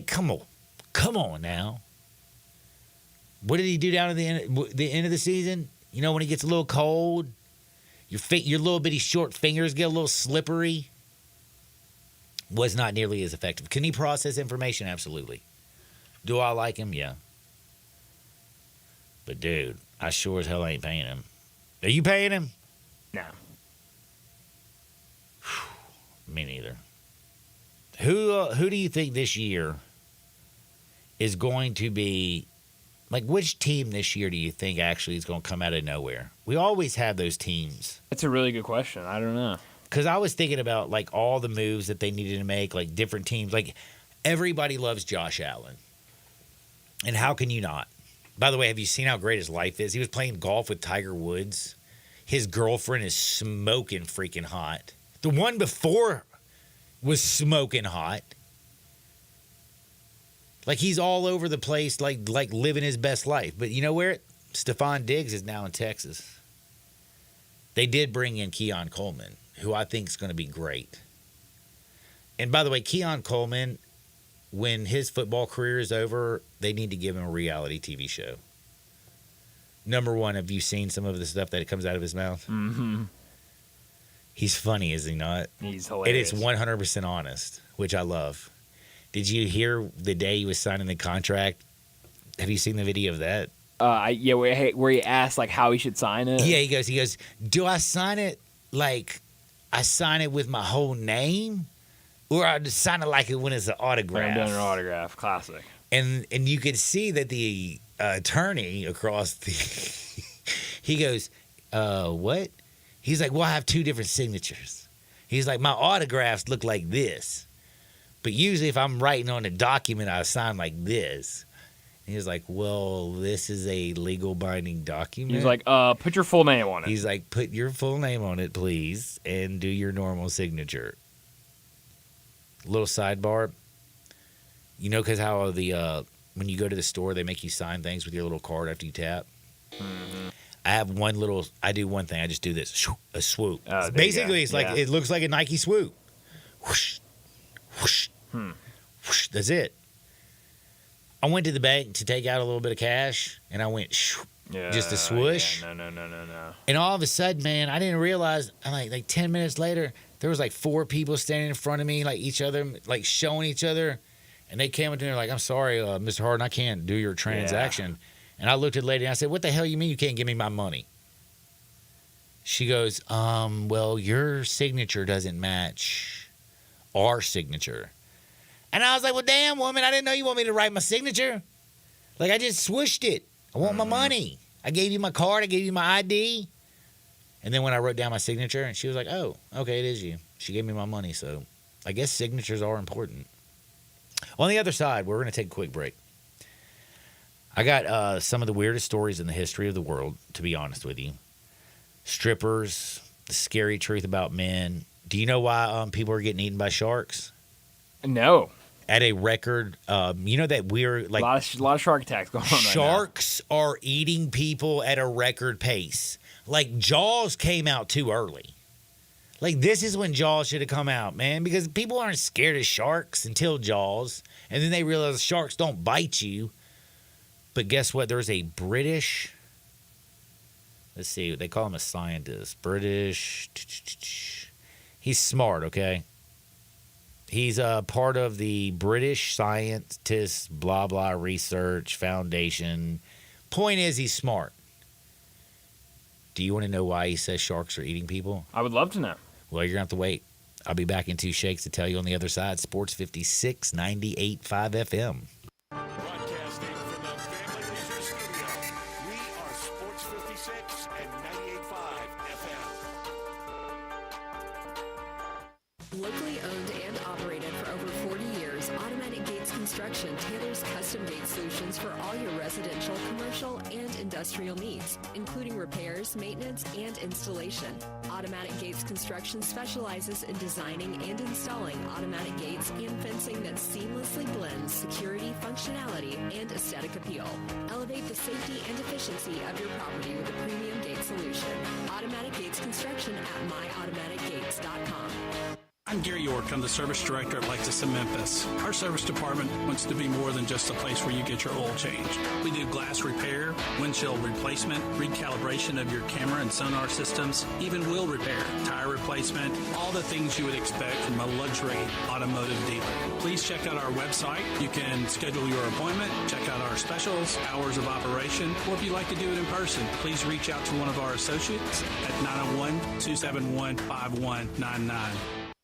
Come on now. What did he do down at the end of the season? You know, when it gets a little cold, your little bitty short fingers get a little slippery. Was not nearly as effective. Can he process information? Absolutely. Do I like him? Yeah. But dude, I sure as hell ain't paying him. Are you paying him? No. Me neither. Who do you think this year is going to be, which team this year do you think actually is going to come out of nowhere? We always have those teams. That's a really good question. I don't know. Because I was thinking about, all the moves that they needed to make, different teams. Everybody loves Josh Allen. And how can you not? By the way, have you seen how great his life is? He was playing golf with Tiger Woods. His girlfriend is smoking freaking hot. The one before was smoking hot. Like he's all over the place, like living his best life. But you know where? Stephon Diggs is now in Texas. They did bring in Keon Coleman, who I think is going to be great. And by the way, Keon Coleman, when his football career is over, they need to give him a reality TV show. Number one, have you seen some of the stuff that comes out of his mouth? Mm-hmm. He's funny, is he not? He's hilarious. It is 100% honest, which I love. Did you hear the day he was signing the contract? Have you seen the video of that? Where he asked like how he should sign it. Yeah, he goes, do I sign it like I sign it with my whole name? Or I just sign it like it when it's an autograph? I'm doing an autograph. Classic. And you could see that the attorney across the he goes, what? He's like, well, I have two different signatures. He's like, my autographs look like this. But usually if I'm writing on a document, I sign like this. And he was like, well, this is a legal binding document. He's like, put your full name on it. He's like, put your full name on it, please, and do your normal signature. Little sidebar. You know, because how when you go to the store, they make you sign things with your little card after you tap. Mm-hmm. I do one thing. I just do this, a swoop. Oh, Basically, it's like it looks like a Nike swoop. Whoosh, whoosh, whoosh. That's it. I went to the bank to take out a little bit of cash, and I went just a swoosh. Yeah, no. And all of a sudden, man, I didn't realize. Like 10 minutes later, there was like 4 people standing in front of me, like each other, like showing each other. And they came up to me like, I'm sorry, Mr. Harden, I can't do your transaction. Yeah. And I looked at the lady and I said, what the hell you mean you can't give me my money? She goes, well, your signature doesn't match our signature. And I was like, well, damn, woman, I didn't know you want me to write my signature. Like, I just swooshed it. I want my money. I gave you my card. I gave you my ID. And then when I wrote down my signature, and she was like, oh, okay, it is you. She gave me my money. So I guess signatures are important. On the other side, we're going to take a quick break. I got some of the weirdest stories in the history of the world, to be honest with you. Strippers, the scary truth about men. Do you know why people are getting eaten by sharks? No. At a record, you know that we're like a lot of shark attacks going on right now. Sharks are eating people at a record pace. Like Jaws came out too early. Like this is when Jaws should have come out, man, because people aren't scared of sharks until Jaws, and then they realize sharks don't bite you. But guess what? There's a British. Let's see. They call him a scientist. British. He's smart, okay? He's a part of the British Scientists, blah, blah, Research Foundation. Point is, he's smart. Do you want to know why he says sharks are eating people? I would love to know. Well, you're going to have to wait. I'll be back in 2 shakes to tell you on the other side. Sports 56, 98.5 FM. Broadcasting from the Family Leisure Studio, we are Sports 56 and 98.5 FM. Locally owned and operated for over 40 years, Automatic Gates Construction tailors custom gate solutions for all your residential, commercial, and industrial needs, including repairs, maintenance, and installation. Automatic Gates Construction specializes in designing and installing automatic gates and fencing that seamlessly blends security, functionality, and aesthetic appeal. Elevate the safety and efficiency of your property with a premium gate solution. Automatic Gates Construction at myautomaticgates.com. I'm Gary York. I'm the service director at Lexus in Memphis. Our service department wants to be more than just a place where you get your oil changed. We do glass repair, windshield replacement, recalibration of your camera and sonar systems, even wheel repair, tire replacement, all the things you would expect from a luxury automotive dealer. Please check out our website. You can schedule your appointment, check out our specials, hours of operation, or if you'd like to do it in person, please reach out to one of our associates at 901-271-5199.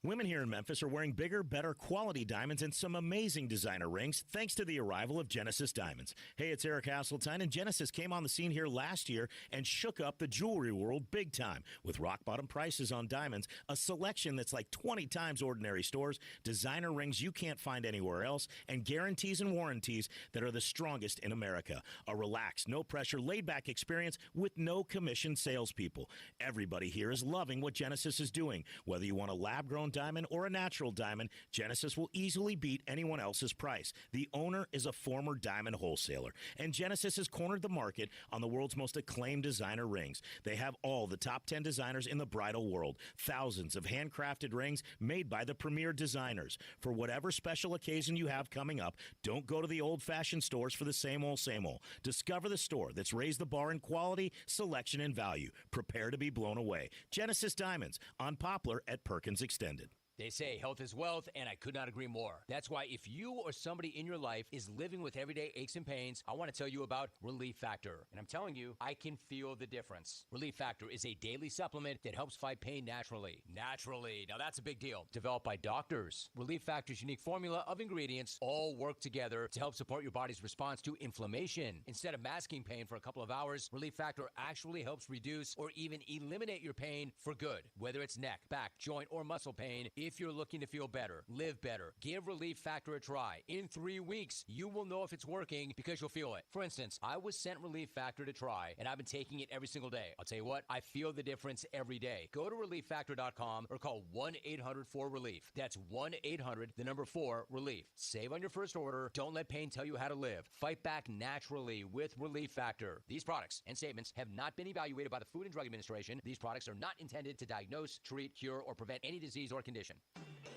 Women here in Memphis are wearing bigger, better quality diamonds and some amazing designer rings thanks to the arrival of Genesis Diamonds. Hey, it's Eric Hasseltine, and Genesis came on the scene here last year and shook up the jewelry world big time with rock-bottom prices on diamonds, a selection that's like 20 times ordinary stores, designer rings you can't find anywhere else, and guarantees and warranties that are the strongest in America. A relaxed, no-pressure, laid-back experience with no commission salespeople. Everybody here is loving what Genesis is doing, whether you want a lab-grown pound diamond or a natural diamond, Genesis will easily beat anyone else's price. The owner is a former diamond wholesaler, and Genesis has cornered the market on the world's most acclaimed designer rings. They have all the top 10 designers in the bridal world, thousands of handcrafted rings made by the premier designers. For whatever special occasion you have coming up, don't go to the old-fashioned stores for the same old, same old. Discover the store that's raised the bar in quality, selection, and value. Prepare to be blown away. Genesis Diamonds on Poplar at Perkins Extended. They say health is wealth, and I could not agree more. That's why if you or somebody in your life is living with everyday aches and pains, I want to tell you about Relief Factor. And I'm telling you, I can feel the difference. Relief Factor is a daily supplement that helps fight pain naturally. Naturally. Now that's a big deal. Developed by doctors. Relief Factor's unique formula of ingredients all work together to help support your body's response to inflammation. Instead of masking pain for a couple of hours, Relief Factor actually helps reduce or even eliminate your pain for good. Whether it's neck, back, joint, or muscle pain, if you're looking to feel better, live better, give Relief Factor a try. In 3 weeks, you will know if it's working because you'll feel it. For instance, I was sent Relief Factor to try, and I've been taking it every single day. I'll tell you what, I feel the difference every day. Go to ReliefFactor.com or call 1-800-4RELIEF. That's 1-800-4-RELIEF. Save on your first order. Don't let pain tell you how to live. Fight back naturally with Relief Factor. These products and statements have not been evaluated by the Food and Drug Administration. These products are not intended to diagnose, treat, cure, or prevent any disease or condition.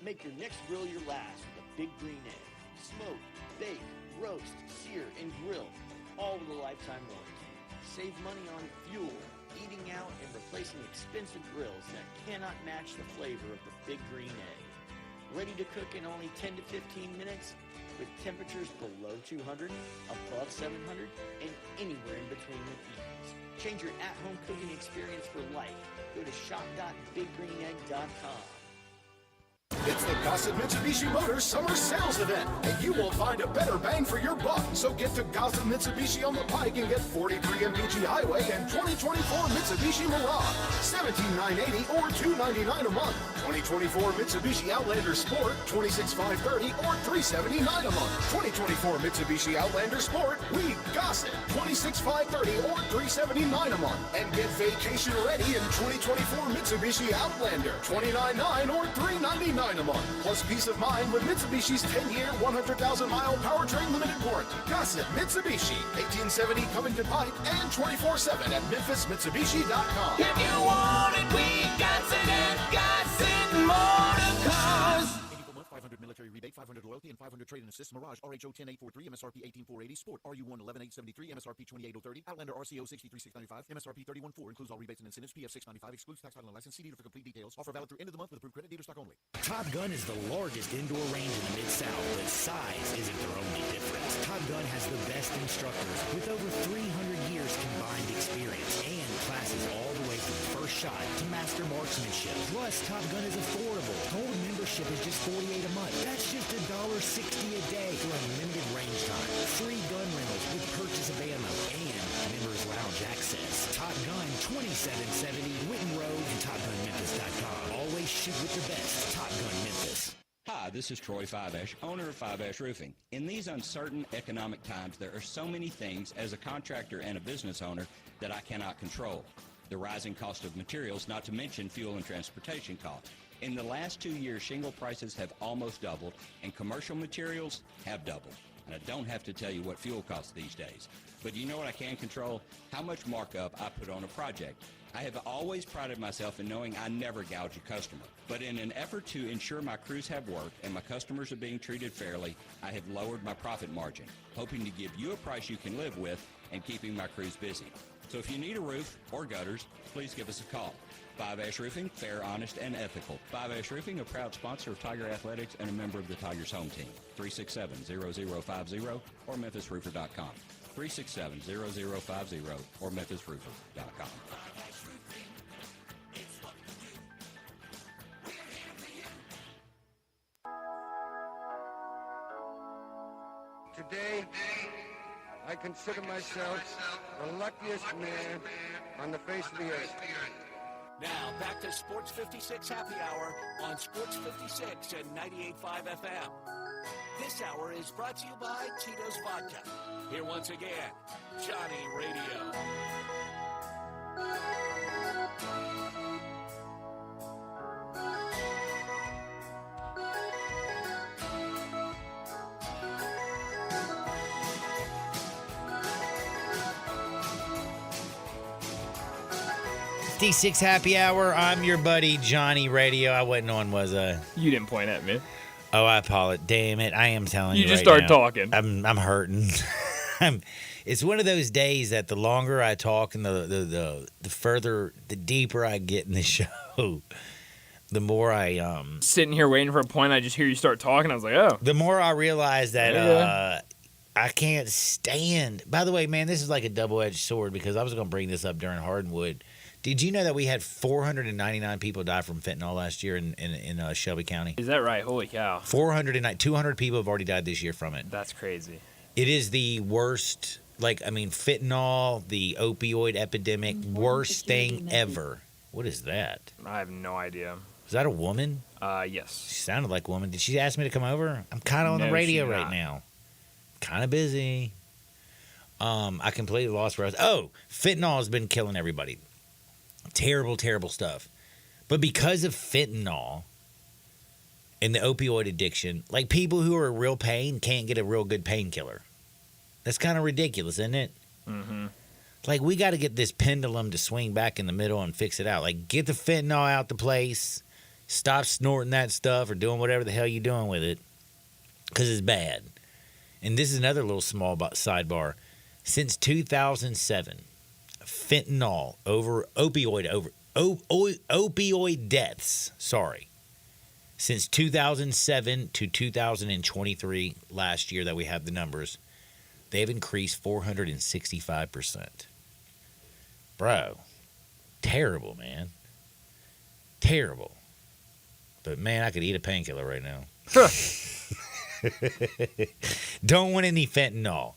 Make your next grill your last with a Big Green Egg. Smoke, bake, roast, sear, and grill, all with a lifetime warranty. Save money on fuel, eating out, and replacing expensive grills that cannot match the flavor of the Big Green Egg. Ready to cook in only 10 to 15 minutes with temperatures below 200, above 700, and anywhere in between with ease. Change your at-home cooking experience for life. Go to shop.biggreenegg.com. It's the Gossett Mitsubishi Motors Summer Sales Event, and you will find a better bang for your buck. So get to Gossett Mitsubishi on the Pike and get 43 MBG Highway and 2024 Mitsubishi Mirage, $17,980 or $299 a month. 2024 Mitsubishi Outlander Sport, $26,530 or $379 a month. 2024 Mitsubishi Outlander Sport, we Gossett, $26,530 or $379 a month. And get vacation ready in 2024 Mitsubishi Outlander, $29,900 or $399 a month. Plus peace of mind with Mitsubishi's 10-year, 100,000-mile powertrain limited warranty. Gossett Mitsubishi, 1870 Covington Pike and 24/7 at MemphisMitsubishi.com. If you want it, we got it at Gossett Motor Cars. 500 military rebate, 500 loyalty, and 500 trade-in assist. Mirage, RHO 10843, MSRP 18480. Sport, RU1 11873, MSRP 28030. Outlander, RCO 63695, MSRP 314. Includes all rebates and incentives. PF 695. Excludes tax, title, and license. See dealer for complete details. Offer valid through end of the month with approved credit. Dealer stock only. Top Gun is the largest indoor range in the Mid-South, but size isn't their only difference. Top Gun has the best instructors with over 300 years combined experience and classes all the way from first shot to master marksmanship. Plus, Top Gun is affordable. Gold membership is just $48 a month. That's just $1.60 a day for unlimited range time. Free gun rentals with purchase of ammo and members lounge access. Top Gun 2770 Whitten Road and TopGunMemphis.com. Always shoot with the best. Top Gun Memphis. Hi, this is Troy Fiveash, owner of Fiveash Roofing. In these uncertain economic times, there are so many things as a contractor and a business owner that I cannot control. The rising cost of materials, not to mention fuel and transportation costs. In the last 2 years, shingle prices have almost doubled, and commercial materials have doubled. And I don't have to tell you what fuel costs these days. But you know what I can control? How much markup I put on a project. I have always prided myself in knowing I never gouge a customer. But in an effort to ensure my crews have work and my customers are being treated fairly, I have lowered my profit margin, hoping to give you a price you can live with and keeping my crews busy. So if you need a roof or gutters, please give us a call. Fiveash Roofing, fair, honest, and ethical. Fiveash Roofing, a proud sponsor of Tiger Athletics and a member of the Tigers home team. 367-0050 or MemphisRoofer.com. 367-0050 or MemphisRoofer.com. Today, I consider myself the luckiest man on the face of the earth. Now, back to Sports 56 Happy Hour on Sports 56 and 98.5 FM. This hour is brought to you by Tito's Vodka. Here once again, Johnny Radio. 56 Happy Hour. I'm your buddy Johnny Radio. I wasn't on, was I? You didn't point at me. Oh, I apologize. Damn it. I am telling you. You just right started now, talking. I'm hurting. It's one of those days that the longer I talk and the further, the deeper I get in the show, the more I sitting here waiting for a point, I just hear you start talking. I was like, oh. The more I realize that Yeah. I can't stand. By the way, man, this is like a double-edged sword because I was going to bring this up during Hardwood. Did you know that we had 499 people die from fentanyl last year in Shelby County? Is that right? Holy cow. 200 people have already died this year from it. That's crazy. It is the worst, fentanyl, the opioid epidemic, worst thing ever. What is that? I have no idea. Is that a woman? Yes. She sounded like a woman. Did she ask me to come over? I'm kind of on No, the radio she's right not. now. Kind of busy. I completely lost where I was. Oh, fentanyl has been killing everybody. Terrible, terrible stuff. But because of fentanyl and the opioid addiction, like people who are in real pain can't get a real good painkiller. That's kind of ridiculous, isn't it? Mm-hmm. Like, we got to get this pendulum to swing back in the middle and fix it out. Like, get the fentanyl out the place. Stop snorting that stuff or doing whatever the hell you're doing with it. Because it's bad. And this is another little small sidebar. Since 2007, fentanyl opioid deaths, since 2007 to 2023, last year that we have the numbers, they've increased 465%. Bro, terrible, man. Terrible. But, man, I could eat a painkiller right now. Don't want any fentanyl.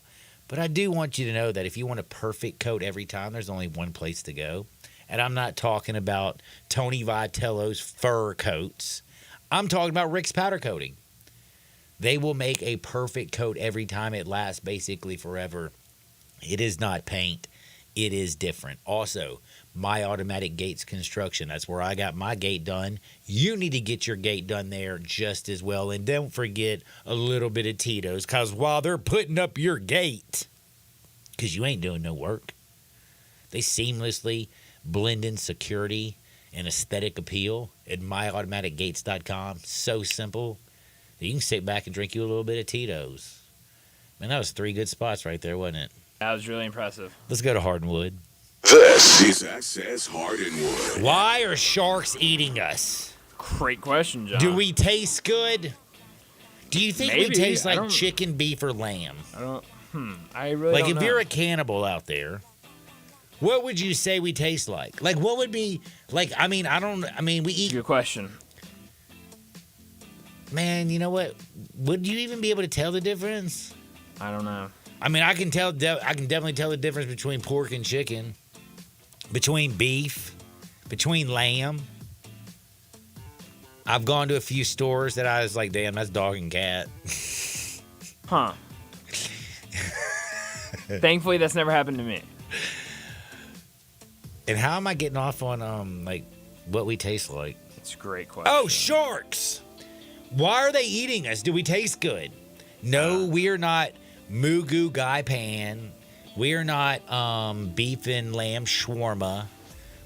But I do want you to know that if you want a perfect coat every time, there's only one place to go. And I'm not talking about Tony Vitello's fur coats. I'm talking about Rick's Powder Coating. They will make a perfect coat every time. It lasts basically forever. It is not paint. It is different. Also, My Automatic Gates Construction. That's where I got my gate done. You need to get your gate done there just as well. And don't forget a little bit of Tito's, because while they're putting up your gate, because you ain't doing no work, they seamlessly blend in security and aesthetic appeal at myautomaticgates.com. So simple. You can sit back and drink you a little bit of Tito's. Man, that was 3 good spots right there, wasn't it? That was really impressive. Let's go to Hardwood. This is SS Hardwood. Why are sharks eating us? Great question, John. Do we taste good? Do you think Maybe. we taste I like don't- chicken, beef, or lamb? I don't. I really Like, don't if know. you're a cannibal out there, what would you say we taste like? Like, what would be like? We eat. Good question. Man, you know what? Would you even be able to tell the difference? I don't know. I mean, I can tell. I can definitely tell the difference between pork and chicken, between beef, between lamb. I've gone to a few stores that I was like, damn, that's dog and cat. Huh. Thankfully, that's never happened to me. And how am I getting off on what we taste like? It's a great question. Oh, sharks! Why are they eating us? Do we taste good? No, we are not Mugu Gai Pan. We are not beef and lamb shawarma.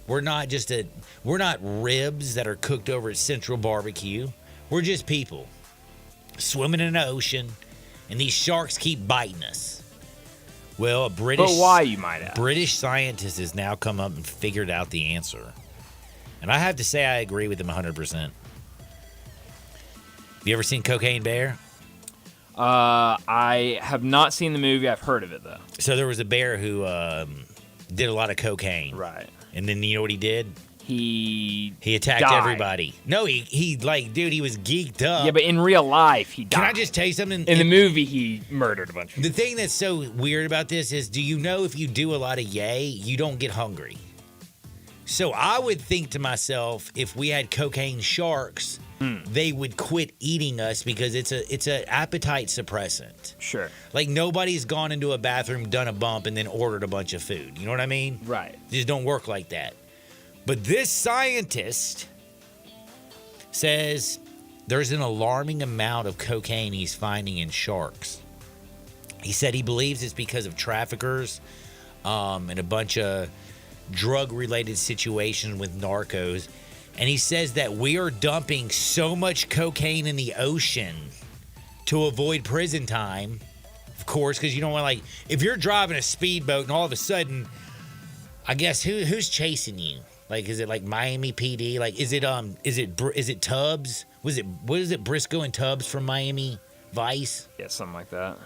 We're not ribs that are cooked over at Central Barbecue. We're just people swimming in the ocean, and these sharks keep biting us. Well, But why, you might ask? British scientist has now come up and figured out the answer. And I have to say I agree with him 100%. You ever seen Cocaine Bear? I have not seen the movie. I've heard of it, though. So there was a bear who did a lot of cocaine. Right. And then you know what he did? He attacked died. everybody. No, he he was geeked up. Yeah, but in real life, he died. Can I just tell you something? In the movie, he murdered a bunch of people. The thing that's so weird about this is, do you know if you do a lot of yay, you don't get hungry? So I would think to myself, if we had cocaine sharks, they would quit eating us because it's a appetite suppressant. Sure. Like, nobody's gone into a bathroom, done a bump, and then ordered a bunch of food. You know what I mean? Right. It just don't work like that. But this scientist says there's an alarming amount of cocaine he's finding in sharks. He said he believes it's because of traffickers and a bunch of drug-related situation with narcos, and he says that we are dumping so much cocaine in the ocean to avoid prison time, of course, because you don't want, like, if you're driving a speedboat and all of a sudden, I guess who's chasing you? Like, is it like Miami PD? Like, is it Tubbs? What is it, Briscoe and Tubbs from Miami Vice? Yeah, something like that.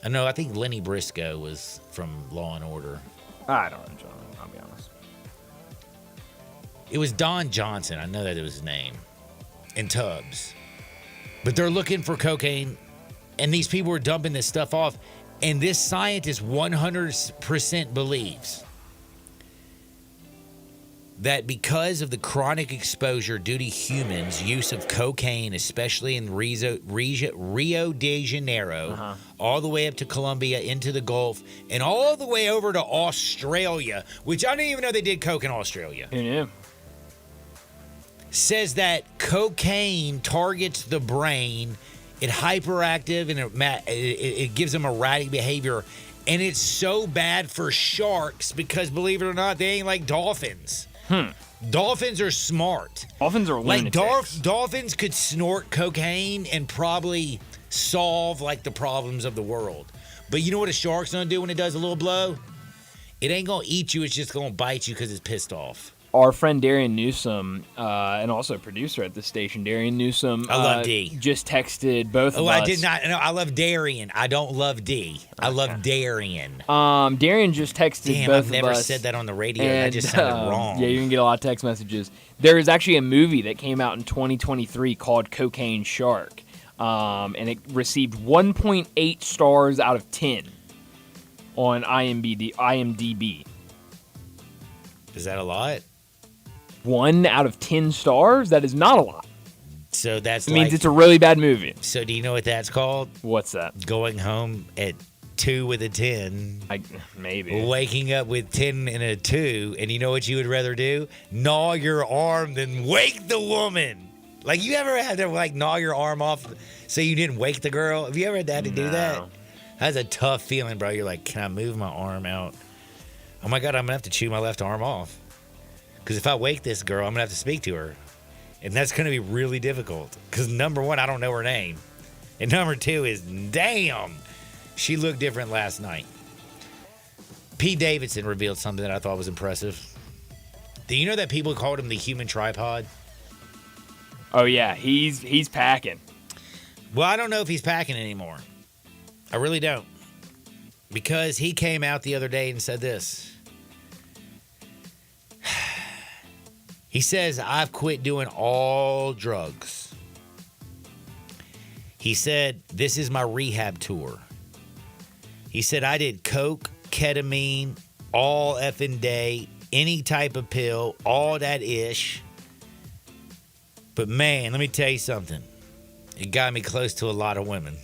I think Lenny Briscoe was from Law and Order. I don't know, John. I'll be honest. It was Don Johnson. I know that it was his name. And Tubbs. But they're looking for cocaine, and these people are dumping this stuff off. And this scientist 100% believes that because of the chronic exposure due to humans' use of cocaine, especially in Rio de Janeiro, all the way up to Colombia, into the Gulf, and all the way over to Australia, which I didn't even know they did coke in Australia. Who knew? Says that cocaine targets the brain, it's hyperactive, and it gives them erratic behavior. And it's so bad for sharks because, believe it or not, they ain't like dolphins. Dolphins are smart. Dolphins are lunatics. Like dolphins could snort cocaine and probably solve like the problems of the world. But you know what a shark's gonna do when it does a little blow? It ain't gonna eat you. It's just gonna bite you because it's pissed off. Our friend Darian Newsom, and also a producer at the station, Darian Newsom, I love D. just texted both of us. I did not. No, I love Darian. I don't love D. I love Darian. Darian just texted both of us. I've never said that on the radio. That just sounded wrong. Yeah, you can get a lot of text messages. There is actually a movie that came out in 2023 called Cocaine Shark, and it received 1.8 stars out of 10 on IMDb. Is that a lot? 1 out of 10 stars? That is not a lot. So that means it's a really bad movie. So do you know what that's called? What's that? Going home at 2 with a 10. Maybe. Waking up with 10 and a 2. And you know what you would rather do? Gnaw your arm than wake the woman. Like, you ever had to, like, gnaw your arm off so you didn't wake the girl? Have you ever had to do that? That's a tough feeling, bro. You're like, can I move my arm out? Oh, my God, I'm going to have to chew my left arm off. Because if I wake this girl, I'm going to have to speak to her. And that's going to be really difficult. Because number one, I don't know her name. And number two is, damn, she looked different last night. Pete Davidson revealed something that I thought was impressive. Do you know that people called him the human tripod? Oh, yeah. He's packing. Well, I don't know if he's packing anymore. I really don't. Because he came out the other day and said this. He says, I've quit doing all drugs. He said, this is my rehab tour. He said, I did coke, ketamine, all effing day, any type of pill, all that ish. But man, let me tell you something. It got me close to a lot of women.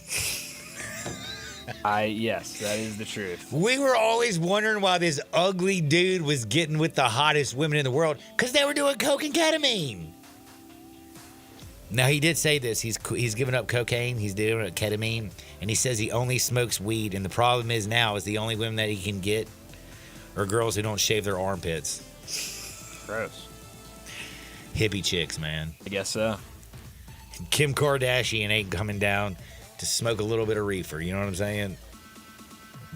Yes, that is the truth. We were always wondering why this ugly dude was getting with the hottest women in the world, because they were doing coke and ketamine. Now, he did say this. He's given up cocaine. He's doing ketamine. And he says he only smokes weed. And the problem is now is the only women that he can get are girls who don't shave their armpits. Gross. Hippie chicks, man. I guess so. Kim Kardashian ain't coming down to smoke a little bit of reefer. You know what I'm saying?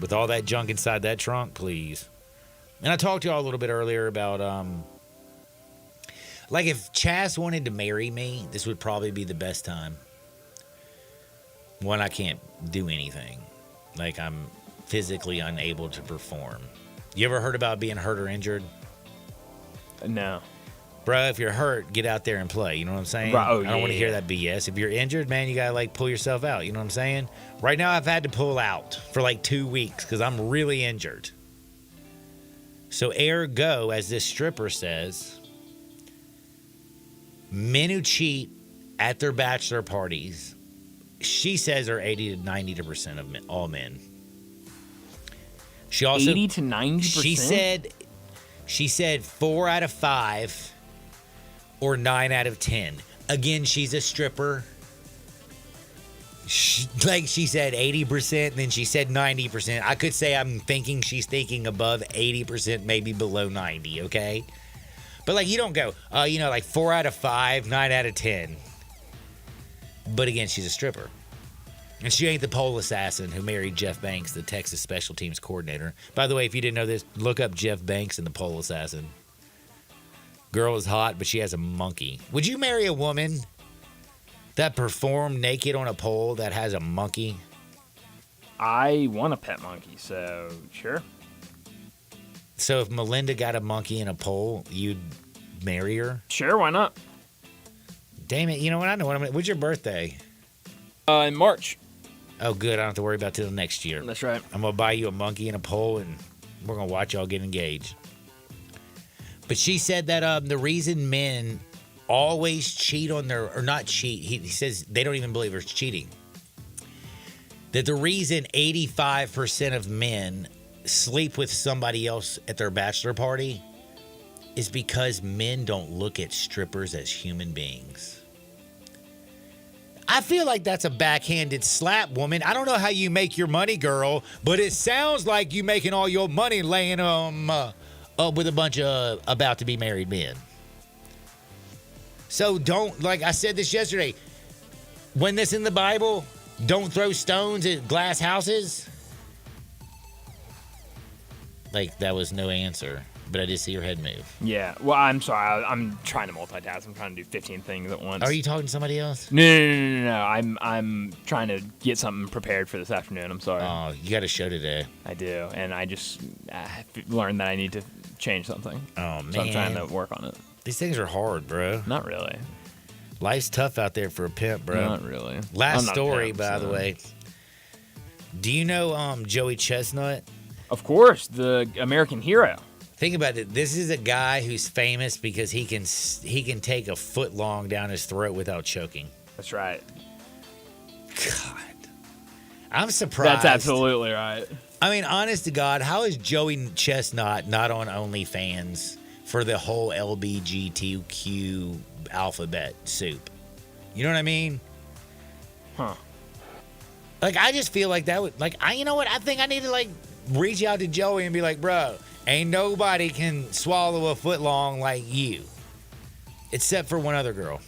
With all that junk inside that trunk, please. And I talked to y'all a little bit earlier about, like, if Chas wanted to marry me, this would probably be the best time. One, I can't do anything. Like, I'm physically unable to perform. You ever heard about being hurt or injured? No. Bro, if you're hurt, get out there and play. You know what I'm saying? Right. Oh, I don't want to hear that BS. If you're injured, man, you got to, like, pull yourself out. You know what I'm saying? Right now, I've had to pull out for, like, 2 weeks because I'm really injured. So, ergo, as this stripper says, men who cheat at their bachelor parties, she says are 80 to 90% of men, all men. She also 80 to 90%? She said 4 out of 5 or 9 out of 10. Again, she's a stripper. She said 80%, and then she said 90%. I could say I'm thinking she's thinking above 80%, maybe below 90, okay? But, like, you don't go, like 4 out of 5, 9 out of 10. But, again, she's a stripper. And she ain't the pole assassin who married Jeff Banks, the Texas special teams coordinator. By the way, if you didn't know this, look up Jeff Banks and the pole assassin. Girl is hot, but she has a monkey. Would you marry a woman that performed naked on a pole that has a monkey? I want a pet monkey, so sure. So if Melinda got a monkey and a pole, you'd marry her? Sure, why not? Damn it, you know what? I know what I'm gonna. What's your birthday? In March. Oh, good. I don't have to worry about till next year. That's right. I'm gonna buy you a monkey and a pole, and we're gonna watch y'all get engaged. But she said that the reason men always cheat on their, or not cheat, he says they don't even believe it's cheating. That the reason 85% of men sleep with somebody else at their bachelor party is because men don't look at strippers as human beings. I feel like that's a backhanded slap, woman. I don't know how you make your money, girl, but it sounds like you making all your money laying up with a bunch of about to be married men. So don't, like I said this yesterday, when this in the Bible, don't throw stones at glass houses. Like, that was no answer, but I did see your head move. Yeah, well, I'm sorry. I'm trying to multitask. I'm trying to do 15 things at once. Are you talking to somebody else? No. I'm trying to get something prepared for this afternoon. I'm sorry. Oh, you got a show today. I do, and I just learned that I need to change something. Oh, man. So I'm trying to work on it. These things are hard, bro. Not really. Life's tough out there for a pimp, bro. Not really. Last I'm not a story, pimp, by so. the way. Do you know Joey Chestnut? Of course, the American hero. Think about it. This is a guy who's famous because he can take a foot long down his throat without choking. That's right. God. I'm surprised. That's absolutely right. I mean, honest to God, how is Joey Chestnut not on OnlyFans for the whole LGBTQ alphabet soup? You know what I mean? Huh. Like, I just feel like that would, like, you know what? I think I need to, like, reach out to Joey and be like, bro, ain't nobody can swallow a foot long like you. Except for one other girl.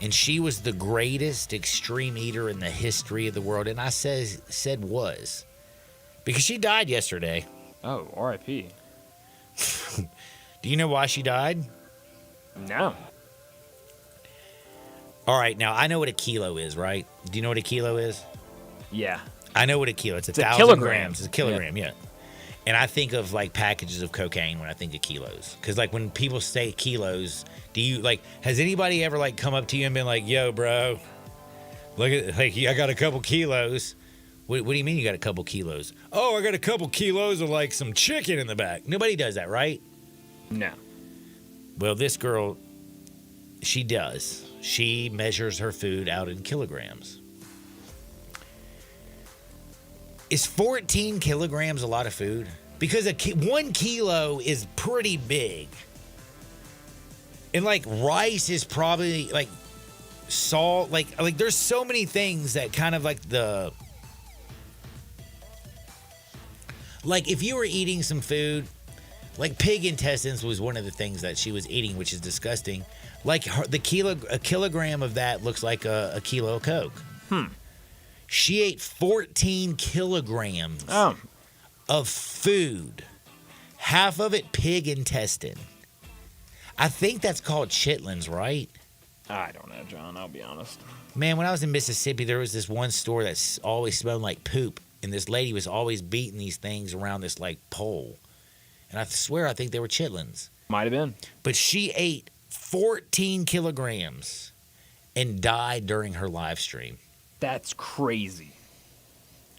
And she was the greatest extreme eater in the history of the world. And I said was. Because she died yesterday. Oh, R.I.P. Do you know why she died? No. All right, now I know what a kilo is, right? Do you know what a kilo is? Yeah. I know what a kilo is. It's 1,000 kilogram. grams. It's a kilogram, yeah. And I think of, like, packages of cocaine when I think of kilos. Because, like, when people say kilos, do you, like, has anybody ever, like, come up to you and been like, yo, bro, look at, like, I got a couple kilos. What do you mean you got a couple kilos? Oh, I got a couple kilos of, like, some chicken in the back. Nobody does that, right? No. Well, this girl, she does. She measures her food out in kilograms. Is 14 kilograms a lot of food? Because 1 kilo is pretty big. And, like, rice is probably, like, salt. Like there's so many things that kind of, like, like, if you were eating some food, like, pig intestines was one of the things that she was eating, which is disgusting. Like, a kilogram of that looks like a kilo of Coke. She ate 14 kilograms of food. Half of it pig intestine. I think that's called chitlins, right? I don't know, John. I'll be honest. Man, when I was in Mississippi, there was this one store that always smelled like poop. And this lady was always beating these things around this, like, pole. And I swear I think they were chitlins. Might have been. But she ate 14 kilograms and died during her live stream. That's crazy.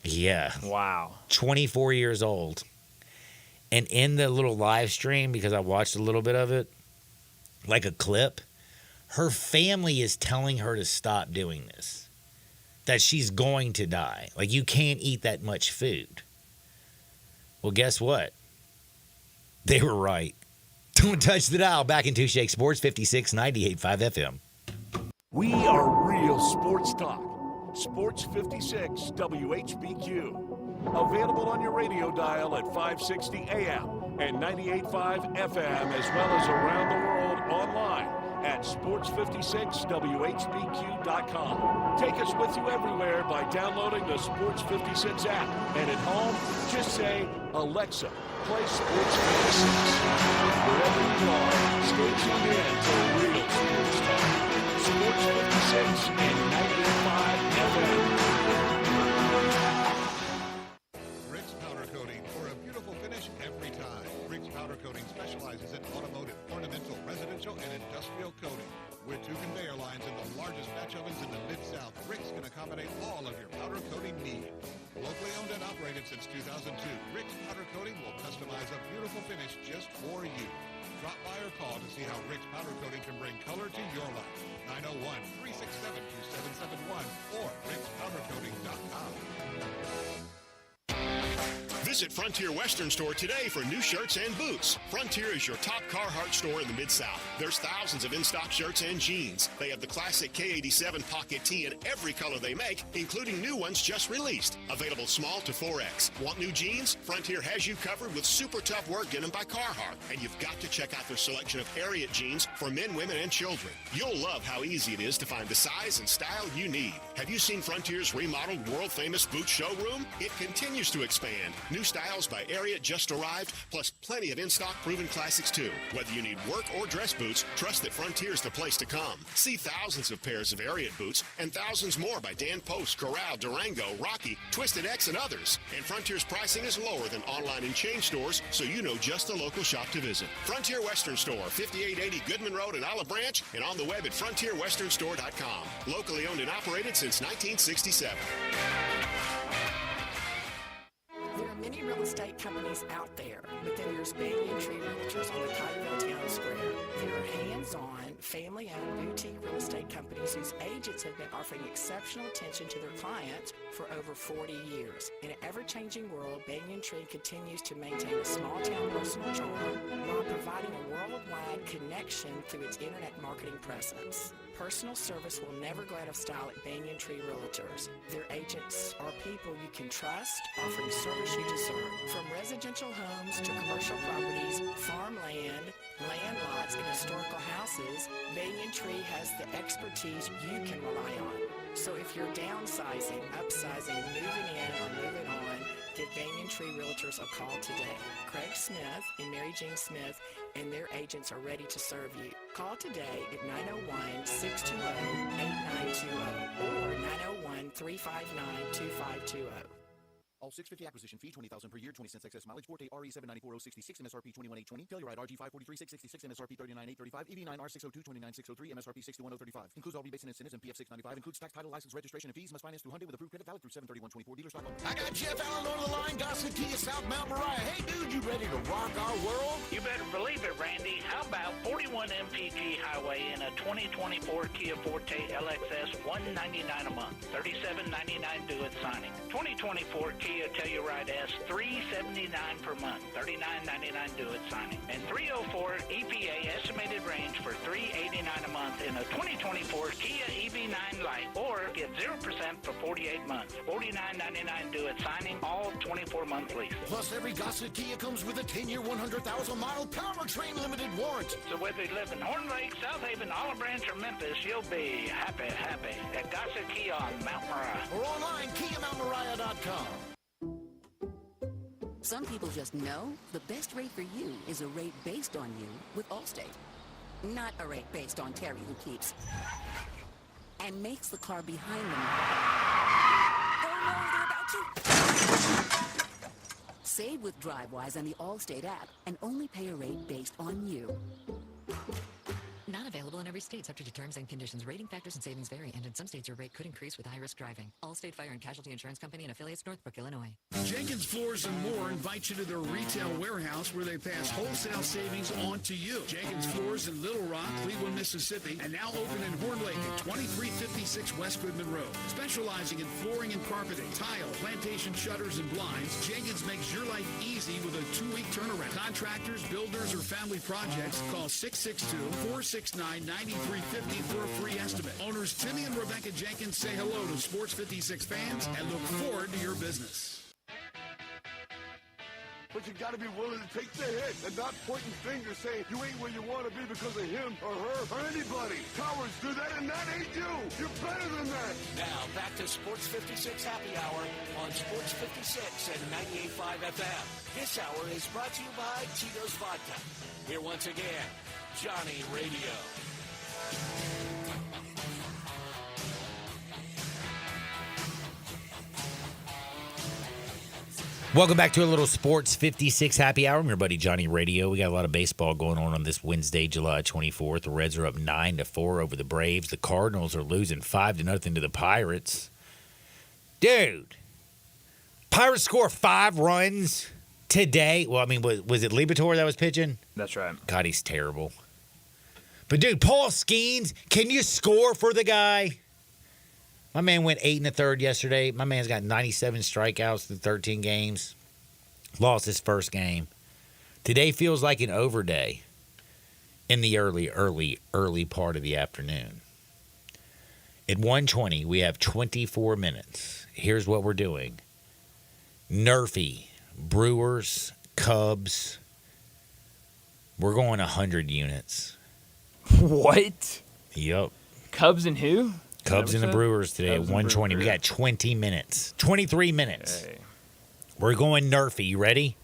Yeah. Wow. 24 years old. And in the little live stream, because I watched a little bit of it, like a clip, her family is telling her to stop doing this. That she's going to die. Like, you can't eat that much food. Well, guess what? They were right. Don't touch the dial. Back in Two Shake Sports, 56 98.5 FM. We are real sports talk. Sports 56 WHBQ. Available on your radio dial at 560 AM and 98.5 FM, as well as around the world online at sports56whbq.com. Take us with you everywhere by downloading the Sports 56 app. And at home, just say, Alexa, play Sports 56. Wherever you are, stay tuned in to real sports talk. Sports 56 and 98.5 FM. Rick's Powder Coating for a beautiful finish every time. Rick's Powder Coating specializes in automotive, ornamental, residential, and industrial coating. With 2 conveyor lines and the largest batch ovens in the Mid-South, Rick's can accommodate all of your powder coating needs. Locally owned and operated since 2002, Rick's Powder Coating will customize a beautiful finish just for you. Drop by or call to see how Rick's Powder Coating can bring color to your life. 901-367-2771 or rickspowdercoating.com. Visit Frontier Western Store today for new shirts and boots. Frontier is your top Carhartt store in the Mid-South. There's thousands of in-stock shirts and jeans. They have the classic K87 pocket tee in every color they make, including new ones just released. Available small to 4X. Want new jeans? Frontier has you covered with super tough work denim by Carhartt. And you've got to check out their selection of Ariat jeans for men, women, and children. You'll love how easy it is to find the size and style you need. Have you seen Frontier's remodeled world-famous boot showroom? It continues to expand. New styles by Ariat just arrived, plus plenty of in-stock proven classics too. Whether you need work or dress boots, trust that Frontier's the place to come. See thousands of pairs of Ariat boots and thousands more by Dan Post, Corral, Durango, Rocky, Twisted X, and others. And Frontier's pricing is lower than online and chain stores, so you know just the local shop to visit. Frontier Western Store, 5880 Goodman Road in Olive Branch, and on the web at frontierwesternstore.com. Locally owned and operated since 1967. There are many real estate companies out there, but then there's Banyan Tree Realtors on the Tigerville Town Square. There are hands-on, family-owned boutique real estate companies whose agents have been offering exceptional attention to their clients for over 40 years. In an ever-changing world, Banyan Tree continues to maintain a small-town personal charm while providing a worldwide connection through its internet marketing presence. Personal service will never go out of style at Banyan Tree Realtors. Their agents are people you can trust, offering service you deserve. From residential homes to commercial properties, farmland, land lots, and historical houses, Banyan Tree has the expertise you can rely on. So if you're downsizing, upsizing, moving in, or moving on, give Banyan Tree Realtors a call today. Craig Smith and Mary Jean Smith and their agents are ready to serve you. Call today at 901-620-8920 or 901-359-2520. All 650 acquisition fee, $20,000 per year, 20 cents excess mileage, Forte RE794066, MSRP 21820, Telluride RG543666, MSRP 39835, EV9 R602 29603, MSRP 61035. Includes all rebates and incentives and PF 695. Includes tax, title, license, registration, and fees. Must finance through Hyundai with approved credit valid through 7/31/24. Dealer stock only. I got Jeff Allen on the line, Gossett Kia, South Mount Moriah. Hey, dude, you ready to rock our world? You better believe it, Randy. How about 41 MPG Highway in a 2024 Kia Forte LXS, $199 a month, $37.99 due at signing. 2024 Kia Telluride S, $379 per month, $39.99 due at signing. And 304 EPA estimated range for $389 a month in a 2024 Kia EV9 Lite, or get 0% for 48 months, $49.99 due at signing, all 24-month leases. Plus, every Gossett Kia comes with a 10-year, 100,000-mile powertrain limited warranty. So whether you live in Horn Lake, South Haven, Olive Branch, or Memphis, you'll be happy at Gossett Kia on Mount Moriah. Or online, KiaMountMoriah.com. Some people just know the best rate for you is a rate based on you with Allstate. Not a rate based on Terry, who keeps and makes the car behind them. Oh no, they're about to. Save with DriveWise and the Allstate app and only pay a rate based on you. Not available in every state, subject to terms and conditions. Rating factors and savings vary, and in some states your rate could increase with high-risk driving. Allstate Fire and Casualty Insurance Company and affiliates, Northbrook, Illinois. Jenkins Floors and More invite you to their retail warehouse where they pass wholesale savings on to you. Jenkins Floors in Little Rock, Cleveland, Mississippi, and now open in Horn Lake at 2356 West Goodman Road. Specializing in flooring and carpeting, tile, plantation shutters, and blinds, Jenkins makes your life easy with a 2-week turnaround. Contractors, builders, or family projects, call 662-469-90 8350 for a free estimate. Owners Timmy and Rebecca Jenkins say hello to Sports 56 fans and look forward to your business. But you got to be willing to take the hit and not pointing fingers saying you ain't where you want to be because of him or her or anybody. Cowards do that, and that ain't you. You're better than that. Now, back to Sports 56 Happy Hour on Sports 56 and 98.5 FM. This hour is brought to you by Tito's Vodka. Here once again, Johnny Radio. Welcome back to a little Sports 56 Happy Hour. I'm your buddy Johnny Radio. We got a lot of baseball going on this Wednesday, July 24th. The Reds are up 9-4 over the Braves. The Cardinals are losing 5-0 to the Pirates. Dude, Pirates score 5 runs today. Well, I mean, was it Liberatore that was pitching? That's right. God, he's terrible. But, dude, Paul Skeens, can you score for the guy? My man went 8 1/3 yesterday. My man's got 97 strikeouts through 13 games. Lost his first game. Today feels like an over day in the early part of the afternoon. At 1:20, we have 24 minutes. Here's what we're doing. Nerfy, Brewers, Cubs. We're going 100 units. What? Yep. Cubs and who? Cubs and the Brewers today Cubs at 1:20. We got 20 minutes. 23 minutes. Okay. We're going Nerfy. You ready?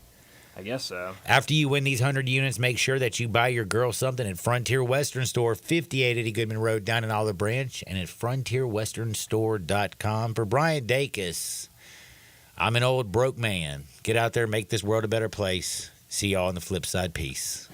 I guess so. After you win these 100 units, make sure that you buy your girl something at Frontier Western Store, 5880 Goodman Road down in Olive Branch, and at frontierwesternstore.com. For Brian Dacus, I'm an old broke man. Get out there, make this world a better place. See y'all on the flip side. Peace.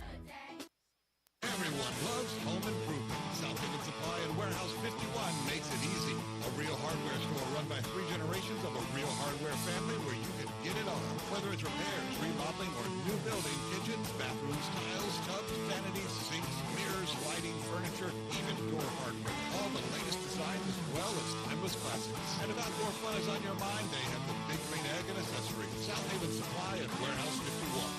Everyone loves home improvement. South Haven Supply and Warehouse 51 makes it easy. A real hardware store run by 3 generations of a real hardware family where you can get it on. Whether it's repairs, remodeling, or new building, kitchens, bathrooms, tiles, tubs, vanities, sinks, mirrors, lighting, furniture, even door hardware. All the latest designs as well as timeless classics. And if outdoor fun is on your mind, they have the Big Green Egg and Accessories. South Haven Supply and Warehouse 51,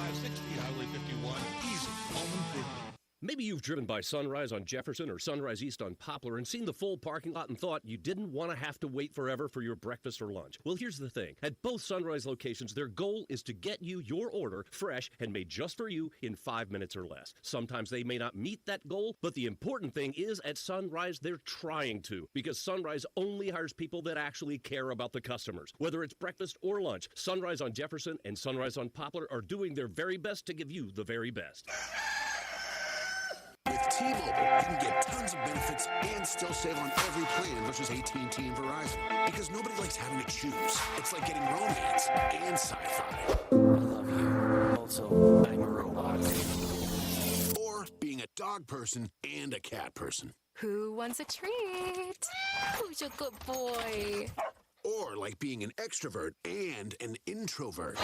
8560 Highway 51. Easy home improvement. Maybe you've driven by Sunrise on Jefferson or Sunrise East on Poplar and seen the full parking lot and thought you didn't want to have to wait forever for your breakfast or lunch. Well, here's the thing. At both Sunrise locations, their goal is to get you your order fresh and made just for you in 5 minutes or less. Sometimes they may not meet that goal, but the important thing is at Sunrise, they're trying to, because Sunrise only hires people that actually care about the customers. Whether it's breakfast or lunch, Sunrise on Jefferson and Sunrise on Poplar are doing their very best to give you the very best. With T-Mobile, you can get tons of benefits and still save on every plan versus AT&T and Verizon. Because nobody likes having to choose. It's like getting romance and sci-fi. I love you. Also, I'm a robot. Or being a dog person and a cat person. Who wants a treat? Who's a good boy? Or like being an extrovert and an introvert.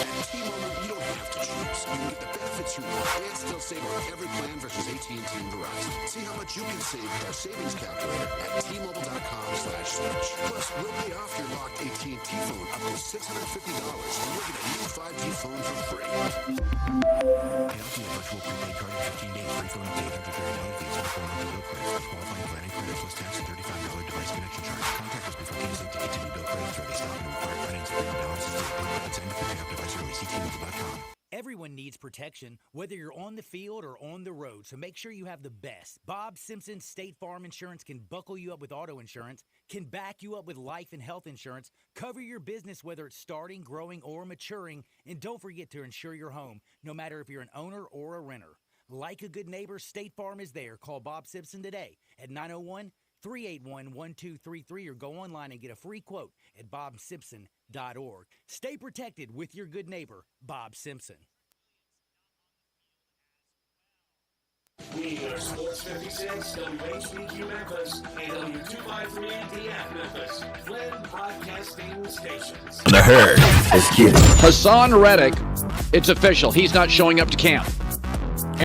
At T-Mobile, you don't have to choose. You can get the benefits you want and still save on every plan versus AT&T and Verizon. See how much you can save with our savings calculator at T-Mobile.com/switch. Plus, we'll pay off your locked AT&T phone up to $650, and you'll get a new 5G phone for free. Pay off your virtual prepaid card in 15 days. Free phone up to $830 fees on phone on the bill credit for qualifying plan and credit plus tax and $35 device connection charge. Contact us before canceling to get to new bill credits or they stop and require finance for your balances to bill credits and to pay off device early. See T-Mobile.com. Everyone needs protection, whether you're on the field or on the road, so make sure you have the best. Bob Simpson State Farm Insurance can buckle you up with auto insurance, can back you up with life and health insurance, cover your business whether it's starting, growing, or maturing, and don't forget to insure your home, no matter if you're an owner or a renter. Like a good neighbor, State Farm is there. Call Bob Simpson today at 901-381-1233 or go online and get a free quote at bobsimpson.org. Stay protected with your good neighbor, Bob Simpson. We are Sports 56, WHBQ Memphis, and W253DF Memphis, Flynn Broadcasting Stations. The herd is cute. Hassan Reddick, it's official. He's not showing up to camp.